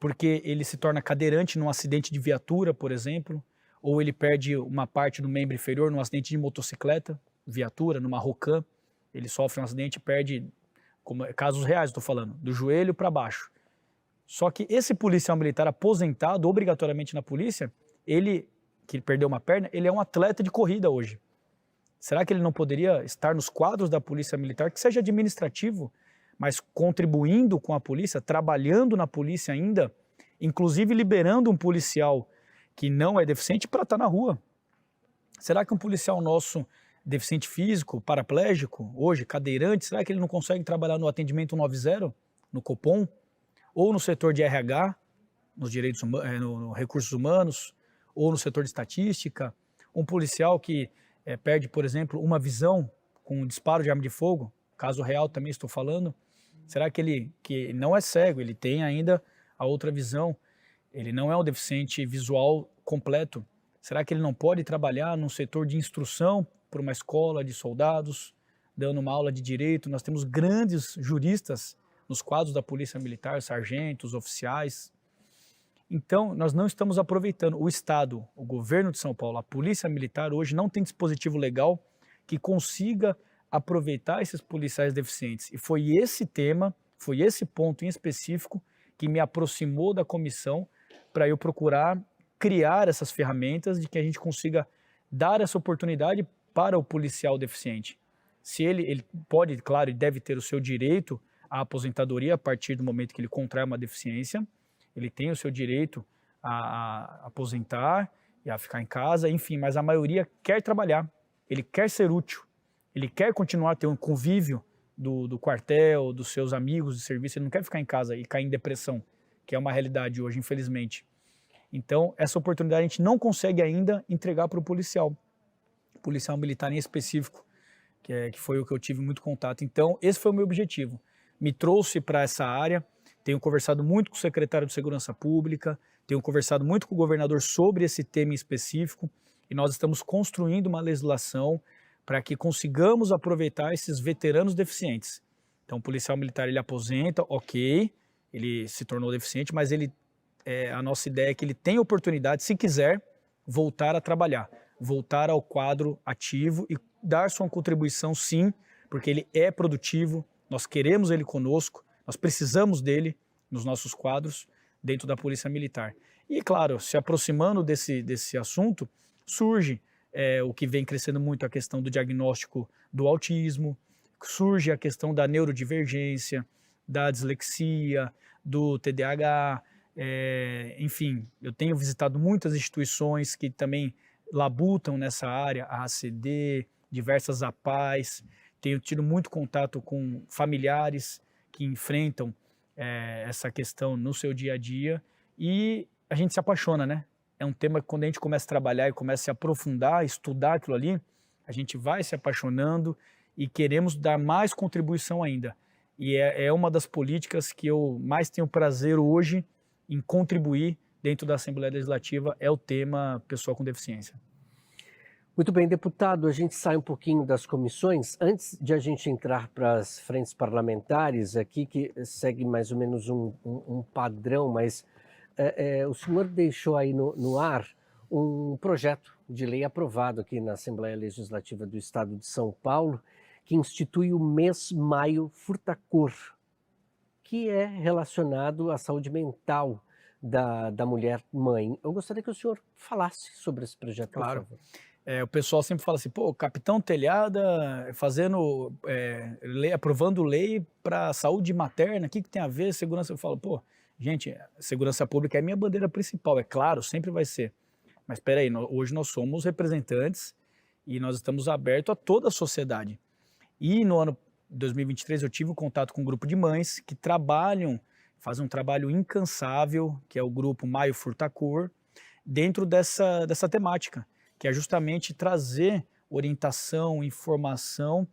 porque ele se torna cadeirante num acidente de viatura, por exemplo, ou ele perde uma parte do membro inferior num acidente de motocicleta, viatura, numa Rocan, ele sofre um acidente e perde, como, casos reais estou falando, do joelho para baixo. Só que esse policial militar aposentado obrigatoriamente na polícia, ele, que perdeu uma perna, ele é um atleta de corrida hoje. Será que ele não poderia estar nos quadros da polícia militar, que seja administrativo, mas contribuindo com a polícia, trabalhando na polícia ainda, inclusive liberando um policial que não é deficiente para estar na rua? Será que um policial nosso, deficiente físico, paraplégico, hoje cadeirante, será que ele não consegue trabalhar no atendimento 190, no Copom, ou no setor de RH, nos direitos no recursos humanos, ou no setor de estatística? Um policial que perde, por exemplo, uma visão com um disparo de arma de fogo, caso real também estou falando, será que ele, que não é cego, ele tem ainda a outra visão, ele não é um deficiente visual completo, será que ele não pode trabalhar num setor de instrução por uma escola de soldados, dando uma aula de direito? Nós temos grandes juristas nos quadros da Polícia Militar, sargentos, oficiais. Então, nós não estamos aproveitando. O Estado, o governo de São Paulo, a Polícia Militar hoje não tem dispositivo legal que consiga aproveitar esses policiais deficientes. E foi esse tema, foi esse ponto em específico que me aproximou da comissão para eu procurar criar essas ferramentas de que a gente consiga dar essa oportunidade para o policial deficiente. Se ele pode, claro, e deve ter o seu direito à aposentadoria a partir do momento que ele contrai uma deficiência, ele tem o seu direito a aposentar e a ficar em casa, enfim, mas a maioria quer trabalhar, ele quer ser útil, ele quer continuar a ter um convívio do quartel, dos seus amigos de serviço, ele não quer ficar em casa e cair em depressão, que é uma realidade hoje, infelizmente. Então, essa oportunidade a gente não consegue ainda entregar para o policial militar em específico, que foi o que eu tive muito contato. Então, esse foi o meu objetivo. Me trouxe para essa área, tenho conversado muito com o secretário de Segurança Pública, tenho conversado muito com o governador sobre esse tema em específico, e nós estamos construindo uma legislação para que consigamos aproveitar esses veteranos deficientes. Então, o policial militar, ele aposenta, ok, ele se tornou deficiente, mas a nossa ideia é que ele tem oportunidade, se quiser, voltar a trabalhar, voltar ao quadro ativo e dar sua contribuição, sim, porque ele é produtivo, nós queremos ele conosco, nós precisamos dele nos nossos quadros dentro da Polícia Militar. E, claro, se aproximando desse assunto, surge o que vem crescendo muito, a questão do diagnóstico do autismo, surge a questão da neurodivergência, da dislexia, do TDAH, enfim, eu tenho visitado muitas instituições que também labutam nessa área, a ACD, diversas APAES, tenho tido muito contato com familiares que enfrentam essa questão no seu dia a dia e a gente se apaixona, né? É um tema que quando a gente começa a trabalhar e começa a se aprofundar, estudar aquilo ali, a gente vai se apaixonando e queremos dar mais contribuição ainda. E é uma das políticas que eu mais tenho prazer hoje em contribuir dentro da Assembleia Legislativa, é o tema pessoal com deficiência. Muito bem, deputado, a gente sai um pouquinho das comissões. Antes de a gente entrar para as frentes parlamentares aqui, que segue mais ou menos um padrão, mas o senhor deixou aí no ar um projeto de lei aprovado aqui na Assembleia Legislativa do Estado de São Paulo, que institui o mês Maio Furtacor, que é relacionado à saúde mental da mulher mãe. Eu gostaria que o senhor falasse sobre esse projeto, claro. por favor. O pessoal sempre fala assim, pô, Capitão Telhada aprovando lei para saúde materna, o que tem a ver segurança? Eu falo, pô, gente, segurança pública é minha bandeira principal, é claro, sempre vai ser. Mas espera aí, hoje nós somos representantes e nós estamos abertos a toda a sociedade. E no ano 2023 eu tive contato com um grupo de mães que fazem um trabalho incansável, que é o grupo Maio Furtacor, dentro dessa temática, que é justamente trazer orientação, informação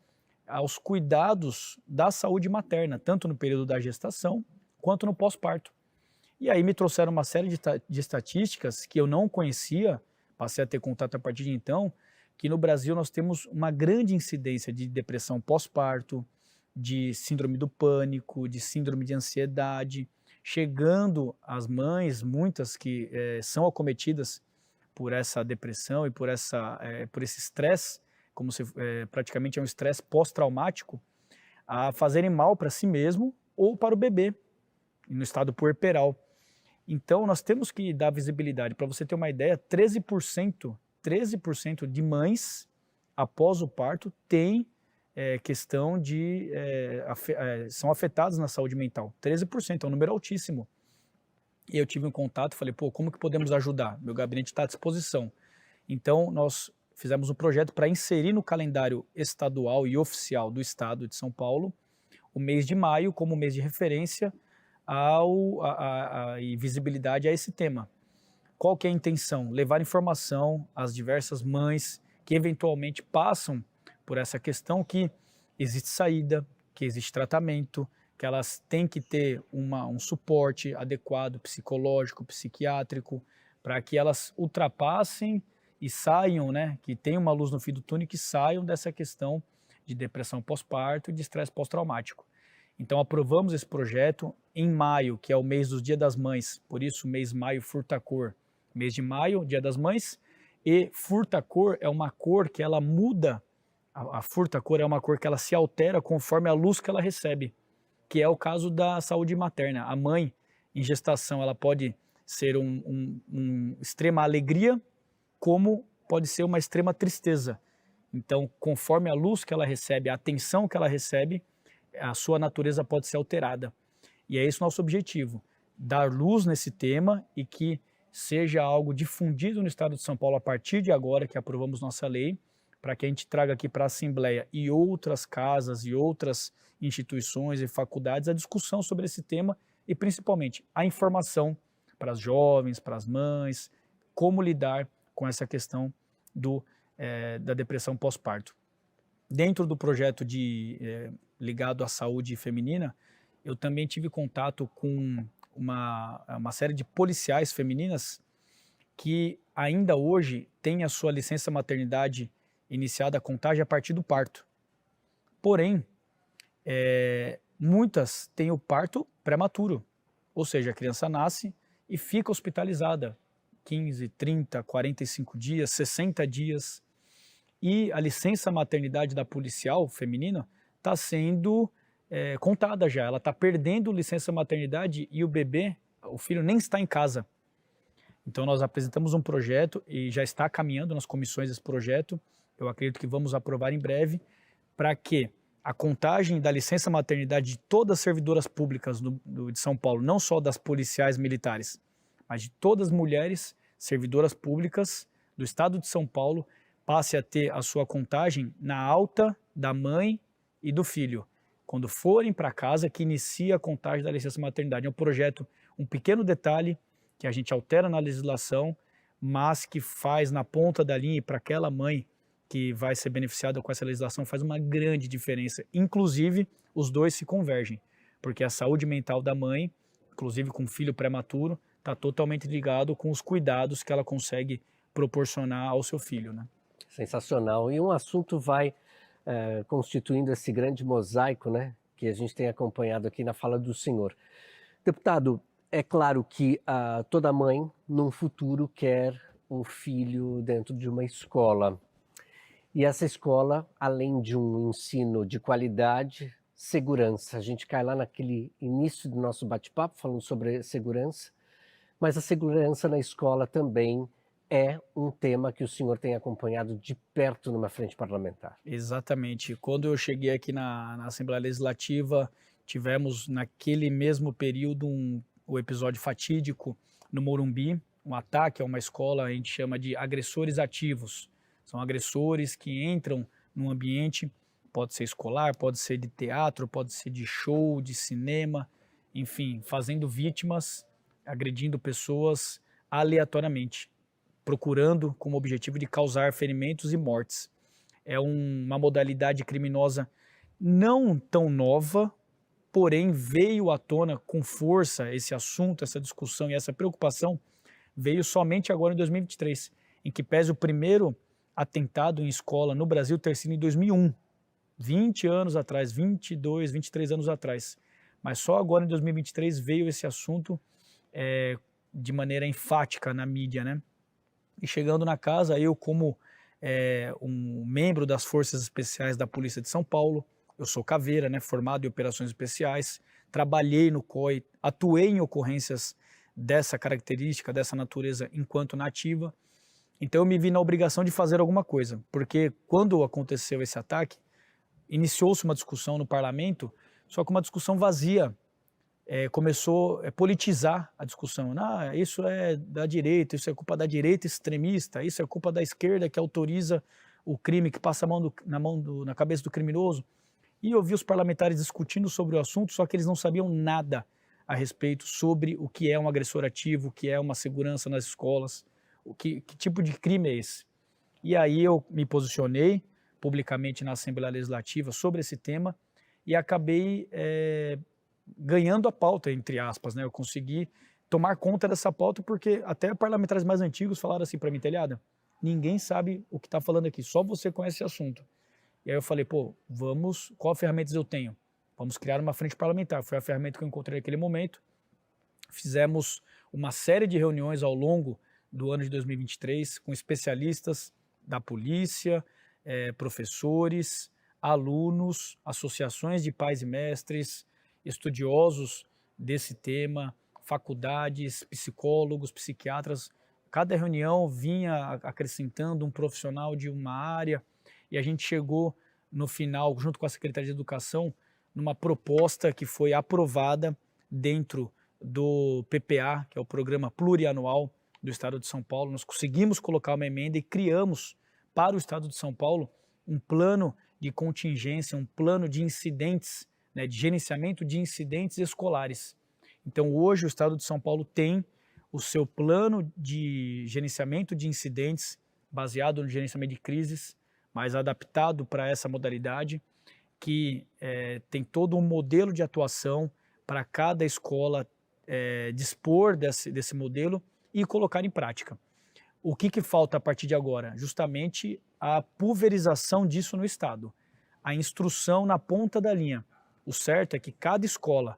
aos cuidados da saúde materna, tanto no período da gestação quanto no pós-parto. E aí me trouxeram uma série de estatísticas que eu não conhecia, passei a ter contato a partir de então, que no Brasil nós temos uma grande incidência de depressão pós-parto, de síndrome do pânico, de síndrome de ansiedade, chegando às mães, muitas que são acometidas por essa depressão e por esse estresse, como se praticamente é um estresse pós-traumático, a fazerem mal para si mesmo ou para o bebê, no estado puerperal. Então, nós temos que dar visibilidade. Para você ter uma ideia, 13% de mães, após o parto, têm questão de... são afetadas na saúde mental. 13%, é um número altíssimo. E eu tive um contato, falei, pô, como que podemos ajudar? Meu gabinete está à disposição. Então, nós fizemos um projeto para inserir no calendário estadual e oficial do Estado de São Paulo o mês de maio como mês de referência e visibilidade a esse tema. Qual que é a intenção? Levar informação às diversas mães que eventualmente passam por essa questão, que existe saída, que existe tratamento, que elas têm que ter um suporte adequado, psicológico, psiquiátrico, para que elas ultrapassem e saiam, né, que tenham uma luz no fim do túnel, que saiam dessa questão de depressão pós-parto e de estresse pós-traumático. Então aprovamos esse projeto em maio, que é o mês dos Dia das Mães, por isso mês maio furta-cor. Mês de maio, Dia das Mães, e furta-cor é uma cor que ela muda, a furta-cor é uma cor que ela se altera conforme a luz que ela recebe, que é o caso da saúde materna. A mãe em gestação, ela pode ser uma extrema alegria, como pode ser uma extrema tristeza. Então, conforme a luz que ela recebe, a atenção que ela recebe, a sua natureza pode ser alterada. E é esse o nosso objetivo, dar luz nesse tema e que seja algo difundido no Estado de São Paulo a partir de agora que aprovamos nossa lei, para que a gente traga aqui para a Assembleia e outras casas e outras instituições e faculdades a discussão sobre esse tema e principalmente a informação para as jovens, para as mães, como lidar com essa questão da depressão pós-parto. Dentro do projeto ligado à saúde feminina, eu também tive contato com uma série de policiais femininas que ainda hoje têm a sua licença maternidade iniciada a contagem a partir do parto. Porém, muitas têm o parto prematuro, ou seja, a criança nasce e fica hospitalizada 15, 30, 45 dias, 60 dias. E a licença maternidade da policial feminina está sendo contada já. Ela está perdendo licença maternidade e o bebê, o filho, nem está em casa. Então nós apresentamos um projeto e já está caminhando nas comissões esse projeto. Eu acredito que vamos aprovar em breve, para que a contagem da licença maternidade de todas as servidoras públicas de São Paulo, não só das policiais militares, mas de todas as mulheres servidoras públicas do Estado de São Paulo, passe a ter a sua contagem na alta da mãe e do filho. Quando forem para casa, que inicia a contagem da licença maternidade. É um projeto, um pequeno detalhe que a gente altera na legislação, mas que faz na ponta da linha para aquela mãe que vai ser beneficiada com essa legislação, faz uma grande diferença. Inclusive, os dois se convergem, porque a saúde mental da mãe, inclusive com filho prematuro, está totalmente ligado com os cuidados que ela consegue proporcionar ao seu filho, né? Sensacional. E um assunto vai constituindo esse grande mosaico, né, que a gente tem acompanhado aqui na fala do senhor. Deputado, é claro que toda mãe, num futuro, quer um filho dentro de uma escola. E essa escola, além de um ensino de qualidade, segurança. A gente cai lá naquele início do nosso bate-papo falando sobre segurança, mas a segurança na escola também é um tema que o senhor tem acompanhado de perto numa frente parlamentar. Exatamente. Quando eu cheguei aqui na Assembleia Legislativa, tivemos naquele mesmo período o episódio fatídico no Morumbi, um ataque a uma escola, a gente chama de agressores ativos. São agressores que entram num ambiente, pode ser escolar, pode ser de teatro, pode ser de show, de cinema, enfim, fazendo vítimas, agredindo pessoas aleatoriamente, procurando como objetivo de causar ferimentos e mortes. É uma modalidade criminosa não tão nova, porém veio à tona com força esse assunto, essa discussão e essa preocupação, veio somente agora em 2023, em que pese o primeiro atentado em escola no Brasil ter sido em 2001, 20 anos atrás, 22, 23 anos atrás. mas só agora em 2023 veio esse assunto de maneira enfática na mídia, né? E chegando na casa, eu como um membro das Forças Especiais da Polícia de São Paulo, eu sou caveira, né, formado em operações especiais, trabalhei no COI, atuei em ocorrências dessa característica, dessa natureza enquanto na ativa, então eu me vi na obrigação de fazer alguma coisa, porque quando aconteceu esse ataque, iniciou-se uma discussão no parlamento, só que uma discussão vazia, começou a politizar a discussão. Ah, isso é da direita, isso é culpa da direita extremista, isso é culpa da esquerda que autoriza o crime, que passa a mão na cabeça do criminoso. E eu vi os parlamentares discutindo sobre o assunto, só que eles não sabiam nada a respeito sobre o que é um agressor ativo, o que é uma segurança nas escolas, que tipo de crime é esse. E aí eu me posicionei publicamente na Assembleia Legislativa sobre esse tema e acabei ganhando a pauta, entre aspas, né? Eu consegui tomar conta dessa pauta porque até parlamentares mais antigos falaram assim para mim, Telhada, ninguém sabe o que está falando aqui, só você conhece esse assunto. E aí eu falei, pô, qual ferramentas eu tenho? Vamos criar uma frente parlamentar. Foi a ferramenta que eu encontrei naquele momento. Fizemos uma série de reuniões ao longo do ano de 2023 com especialistas da polícia, professores, alunos, associações de pais e mestres, estudiosos desse tema, faculdades, psicólogos, psiquiatras. Cada reunião vinha acrescentando um profissional de uma área e a gente chegou no final, junto com a Secretaria de Educação, numa proposta que foi aprovada dentro do PPA, que é o Programa Plurianual do Estado de São Paulo. Nós conseguimos colocar uma emenda e criamos para o Estado de São Paulo um plano de contingência, um plano de incidentes, né, de gerenciamento de incidentes escolares. Então hoje o Estado de São Paulo tem o seu plano de gerenciamento de incidentes baseado no gerenciamento de crises, mas adaptado para essa modalidade, que tem todo um modelo de atuação para cada escola dispor desse modelo e colocar em prática. O que falta a partir de agora? Justamente a pulverização disso no Estado, a instrução na ponta da linha. O certo é que cada escola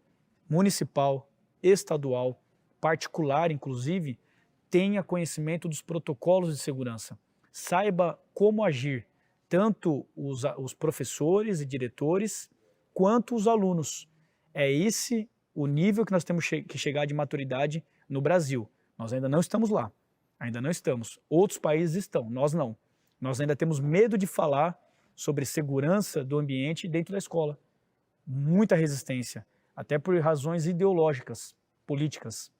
municipal, estadual, particular inclusive, tenha conhecimento dos protocolos de segurança, saiba como agir, tanto os professores e diretores, quanto os alunos. É esse o nível que nós temos que chegar de maturidade no Brasil. Nós ainda não estamos lá, ainda não estamos. Outros países estão, nós não. Nós ainda temos medo de falar sobre segurança do ambiente dentro da escola. Muita resistência, até por razões ideológicas, políticas.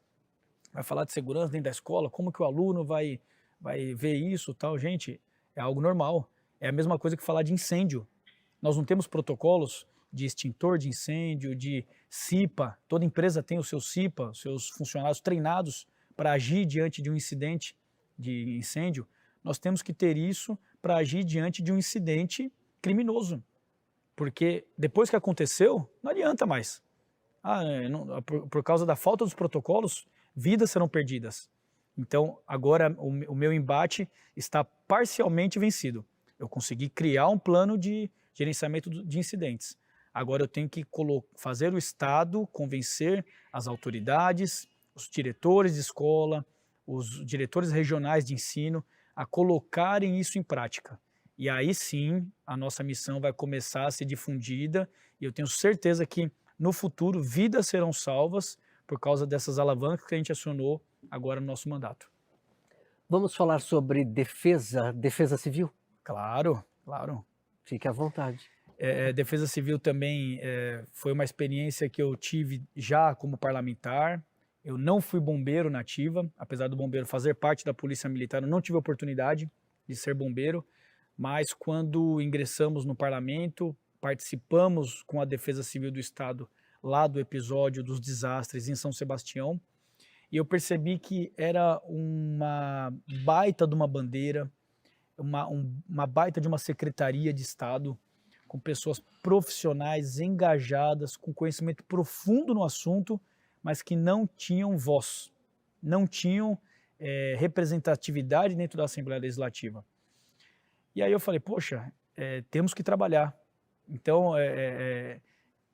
Vai falar de segurança dentro da escola, como que o aluno vai ver isso, tal? Gente, é algo normal. É a mesma coisa que falar de incêndio. Nós não temos protocolos de extintor de incêndio, de CIPA. Toda empresa tem o seu CIPA, seus funcionários treinados para agir diante de um incidente de incêndio. Nós temos que ter isso para agir diante de um incidente criminoso. Porque depois que aconteceu, não adianta mais. Por causa da falta dos protocolos, vidas serão perdidas. Então, agora o meu embate está parcialmente vencido. Eu consegui criar um plano de gerenciamento de incidentes. Agora eu tenho que fazer o Estado convencer as autoridades, os diretores de escola, os diretores regionais de ensino a colocarem isso em prática. E aí sim a nossa missão vai começar a ser difundida e eu tenho certeza que no futuro vidas serão salvas por causa dessas alavancas que a gente acionou agora no nosso mandato. Vamos falar sobre defesa civil? Claro, claro. Fique à vontade. Defesa civil também foi uma experiência que eu tive já como parlamentar. Eu não fui bombeiro na ativa, apesar do bombeiro fazer parte da Polícia Militar, eu não tive a oportunidade de ser bombeiro, mas quando ingressamos no parlamento, participamos com a Defesa Civil do Estado lá do episódio dos desastres em São Sebastião, e eu percebi que era uma baita de uma bandeira, uma baita de uma secretaria de Estado, com pessoas profissionais, engajadas, com conhecimento profundo no assunto, mas que não tinham voz, não tinham representatividade dentro da Assembleia Legislativa. E aí eu falei, poxa, temos que trabalhar. Então,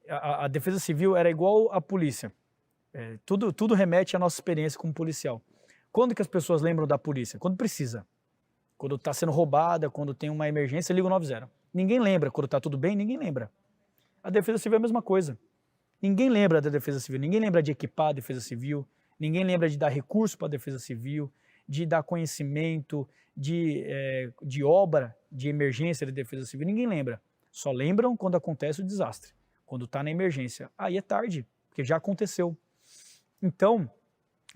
A Defesa Civil era igual à polícia. Tudo remete à nossa experiência como policial. Quando que as pessoas lembram da polícia? Quando precisa. Quando está sendo roubada, quando tem uma emergência, liga o 90. Ninguém lembra. Quando está tudo bem, ninguém lembra. A Defesa Civil é a mesma coisa. Ninguém lembra da Defesa Civil, ninguém lembra de equipar a Defesa Civil, ninguém lembra de dar recurso para a Defesa Civil, de dar conhecimento, de obra, de emergência da Defesa Civil, ninguém lembra. Só lembram quando acontece o desastre, quando está na emergência. Aí é tarde, porque já aconteceu. Então,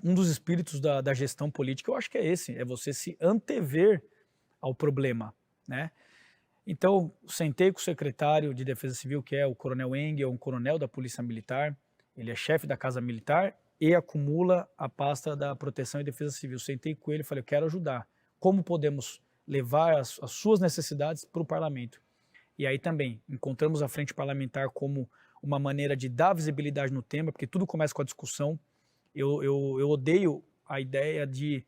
um dos espíritos da gestão política, eu acho que é esse, é você se antever ao problema, né? Então, sentei com o secretário de Defesa Civil, que é o Coronel Engel, um coronel da Polícia Militar, ele é chefe da Casa Militar e acumula a pasta da Proteção e Defesa Civil. Sentei com ele e falei, eu quero ajudar. Como podemos levar as suas necessidades para o parlamento? E aí também encontramos a frente parlamentar como uma maneira de dar visibilidade no tema, porque tudo começa com a discussão. Eu odeio a ideia de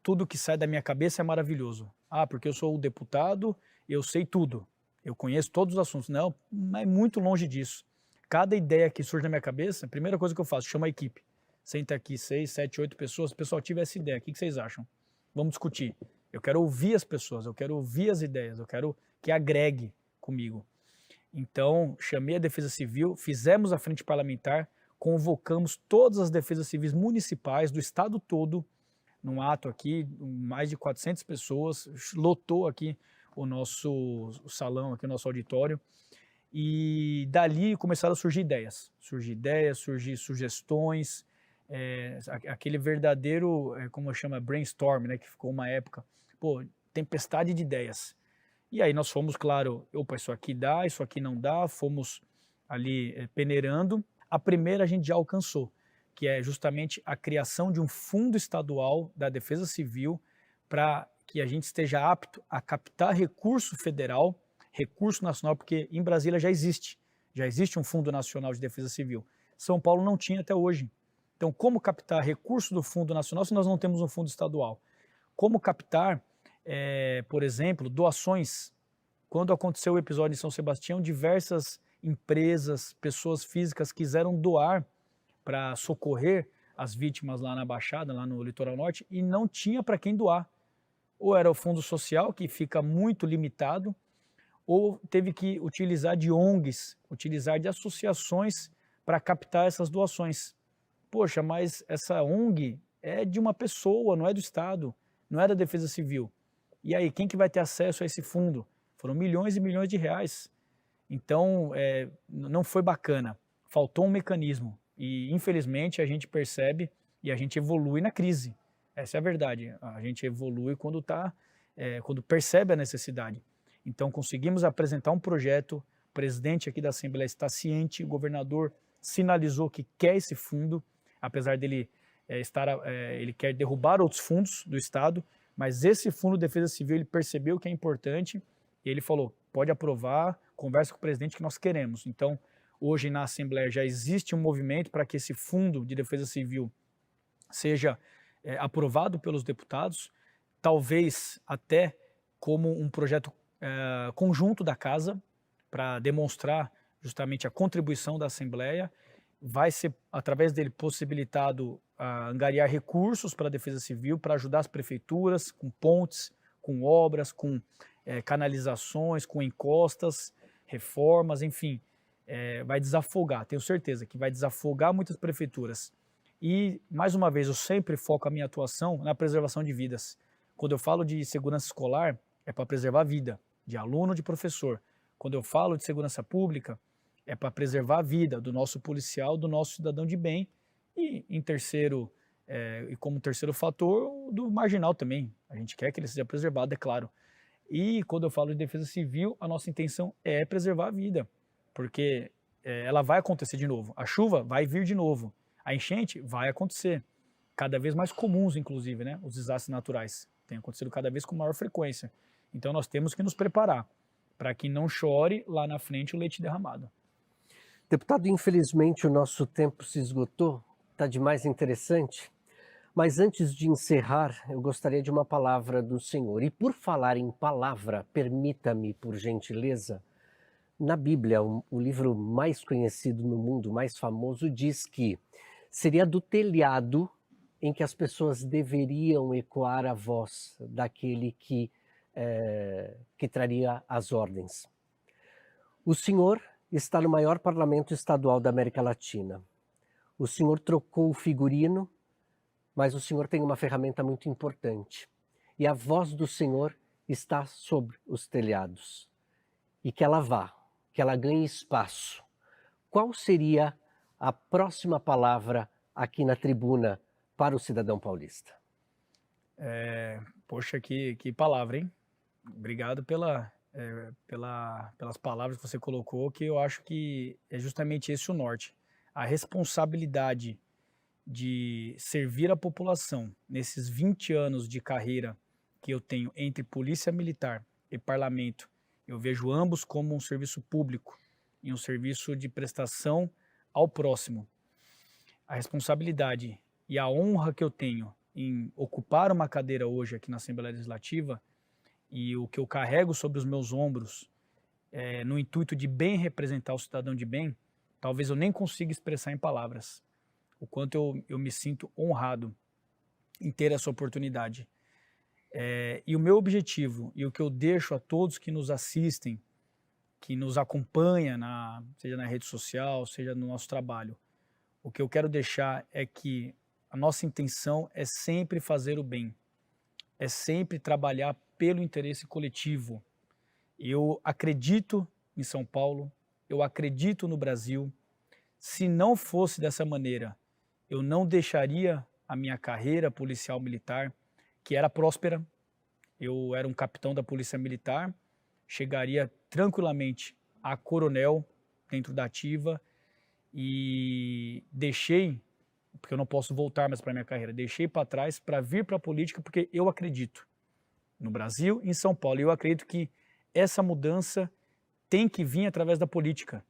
tudo que sai da minha cabeça é maravilhoso. Ah, porque eu sou o deputado, eu sei tudo, eu conheço todos os assuntos. Não, é muito longe disso. Cada ideia que surge na minha cabeça, a primeira coisa que eu faço, chamo a equipe. Senta aqui 6, 7, 8 pessoas, pessoal, tive essa ideia, o que vocês acham? Vamos discutir. Eu quero ouvir as pessoas, eu quero ouvir as ideias, eu quero que agregue comigo. Então, chamei a Defesa Civil, fizemos a frente parlamentar, convocamos todas as defesas civis municipais do estado todo, num ato aqui, mais de 400 pessoas, lotou aqui o nosso salão, aqui o nosso auditório, e dali começaram a surgir ideias, surgir sugestões, aquele verdadeiro, como chama, brainstorm, né, que ficou uma época, pô, tempestade de ideias. E aí nós fomos, claro, opa, isso aqui dá, isso aqui não dá, fomos ali peneirando. A primeira a gente já alcançou, que é justamente a criação de um fundo estadual da Defesa Civil para que a gente esteja apto a captar recurso federal, recurso nacional, porque em Brasília já existe um Fundo Nacional de Defesa Civil. São Paulo não tinha até hoje. Então, como captar recurso do Fundo Nacional se nós não temos um fundo estadual? Como captar, por exemplo, doações? Quando aconteceu o episódio em São Sebastião, diversas empresas, pessoas físicas quiseram doar para socorrer as vítimas lá na Baixada, lá no Litoral Norte, e não tinha para quem doar. Ou era o fundo social, que fica muito limitado, ou teve que utilizar de ONGs, utilizar de associações para captar essas doações. Poxa, mas essa ONG é de uma pessoa, não é do Estado, não é da Defesa Civil. E aí, quem que vai ter acesso a esse fundo? Foram milhões e milhões de reais. Então, não foi bacana. Faltou um mecanismo. E, infelizmente, a gente percebe e a gente evolui na crise. Essa é a verdade. A gente evolui quando percebe a necessidade. Então, conseguimos apresentar um projeto, o presidente aqui da Assembleia está ciente, o governador sinalizou que quer esse fundo, apesar dele ele quer derrubar outros fundos do Estado, mas esse Fundo de Defesa Civil, ele percebeu que é importante e ele falou, pode aprovar, conversa com o presidente que nós queremos. Então, hoje na Assembleia já existe um movimento para que esse Fundo de Defesa Civil seja aprovado pelos deputados, talvez até como um projeto conjunto da Casa, para demonstrar justamente a contribuição da Assembleia. Vai ser, através dele, possibilitado angariar recursos para a Defesa Civil, para ajudar as prefeituras com pontes, com obras, com canalizações, com encostas, reformas, enfim, vai desafogar, tenho certeza que vai desafogar muitas prefeituras. E, mais uma vez, eu sempre foco a minha atuação na preservação de vidas. Quando eu falo de segurança escolar, é para preservar a vida de aluno, de professor. Quando eu falo de segurança pública, é para preservar a vida do nosso policial, do nosso cidadão de bem e, e como terceiro fator, do marginal também. A gente quer que ele seja preservado, é claro. E quando eu falo de defesa civil, a nossa intenção é preservar a vida, porque ela vai acontecer de novo. A chuva vai vir de novo. A enchente vai acontecer. Cada vez mais comuns, inclusive, né? Os desastres naturais têm acontecido cada vez com maior frequência. Então nós temos que nos preparar para que não chore lá na frente o leite derramado. Deputado, infelizmente o nosso tempo se esgotou, está demais interessante, mas antes de encerrar, eu gostaria de uma palavra do senhor. E por falar em palavra, permita-me, por gentileza, Na Bíblia, o livro mais conhecido no mundo, mais famoso, diz que seria do telhado em que as pessoas deveriam ecoar a voz daquele que traria as ordens. O senhor está no maior parlamento estadual da América Latina. O senhor trocou o figurino, mas o senhor tem uma ferramenta muito importante. E a voz do senhor está sobre os telhados. E que ela vá, que ela ganhe espaço. Qual seria a próxima palavra aqui na tribuna para o cidadão paulista? Poxa, que palavra, hein? Obrigado pelas palavras que você colocou, que eu acho que é justamente esse o norte. A responsabilidade de servir a população nesses 20 anos de carreira que eu tenho entre polícia militar e parlamento. Eu vejo ambos como um serviço público e um serviço de prestação ao próximo. A responsabilidade e a honra que eu tenho em ocupar uma cadeira hoje aqui na Assembleia Legislativa e o que eu carrego sobre os meus ombros no intuito de bem representar o cidadão de bem, talvez eu nem consiga expressar em palavras o quanto eu me sinto honrado em ter essa oportunidade. E o meu objetivo e o que eu deixo a todos que nos assistem, que nos acompanham, seja na rede social, seja no nosso trabalho, o que eu quero deixar é que a nossa intenção é sempre fazer o bem, é sempre trabalhar pelo interesse coletivo. Eu acredito em São Paulo, eu acredito no Brasil. Se não fosse dessa maneira, eu não deixaria a minha carreira policial militar, que era próspera. Eu era um capitão da Polícia Militar, chegaria tranquilamente a coronel dentro da ativa e deixei, porque eu não posso voltar mais para a minha carreira, deixei para trás para vir para a política porque eu acredito no Brasil e em São Paulo. Eu acredito que essa mudança tem que vir através da política.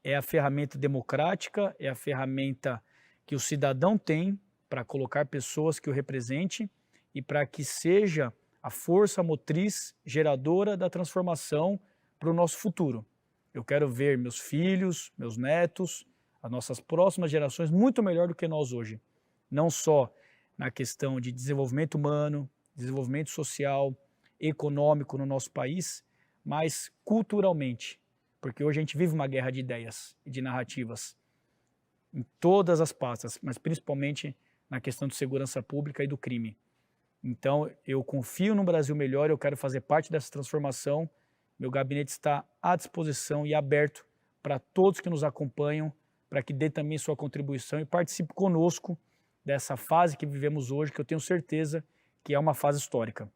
É a ferramenta democrática, é a ferramenta que o cidadão tem para colocar pessoas que o representem e para que seja a força motriz geradora da transformação para o nosso futuro. Eu quero ver meus filhos, meus netos, as nossas próximas gerações muito melhor do que nós hoje. Não só na questão de desenvolvimento humano, desenvolvimento social, econômico no nosso país, mas culturalmente. Porque hoje a gente vive uma guerra de ideias e de narrativas em todas as pastas, mas principalmente na questão de segurança pública e do crime. Então, eu confio no Brasil melhor, eu quero fazer parte dessa transformação. Meu gabinete está à disposição e aberto para todos que nos acompanham, para que dê também sua contribuição e participe conosco dessa fase que vivemos hoje, que eu tenho certeza que é uma fase histórica.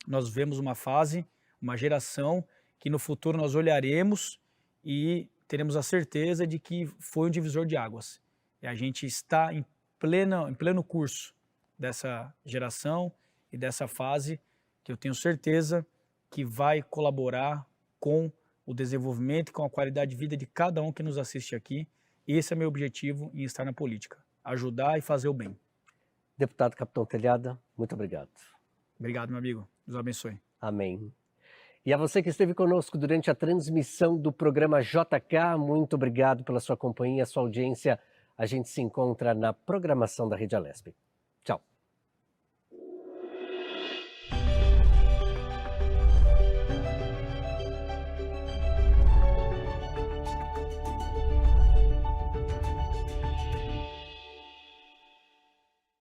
Nós vivemos uma fase, uma geração que no futuro nós olharemos e teremos a certeza de que foi um divisor de águas. E a gente está em pleno curso dessa geração e dessa fase que eu tenho certeza que vai colaborar com o desenvolvimento e com a qualidade de vida de cada um que nos assiste aqui. Esse é meu objetivo em estar na política, ajudar e fazer o bem. Deputado Capitão Telhada, muito obrigado. Obrigado, meu amigo. Deus abençoe. Amém. E a você que esteve conosco durante a transmissão do programa JK, muito obrigado pela sua companhia, sua audiência. A gente se encontra na programação da Rede Alesp.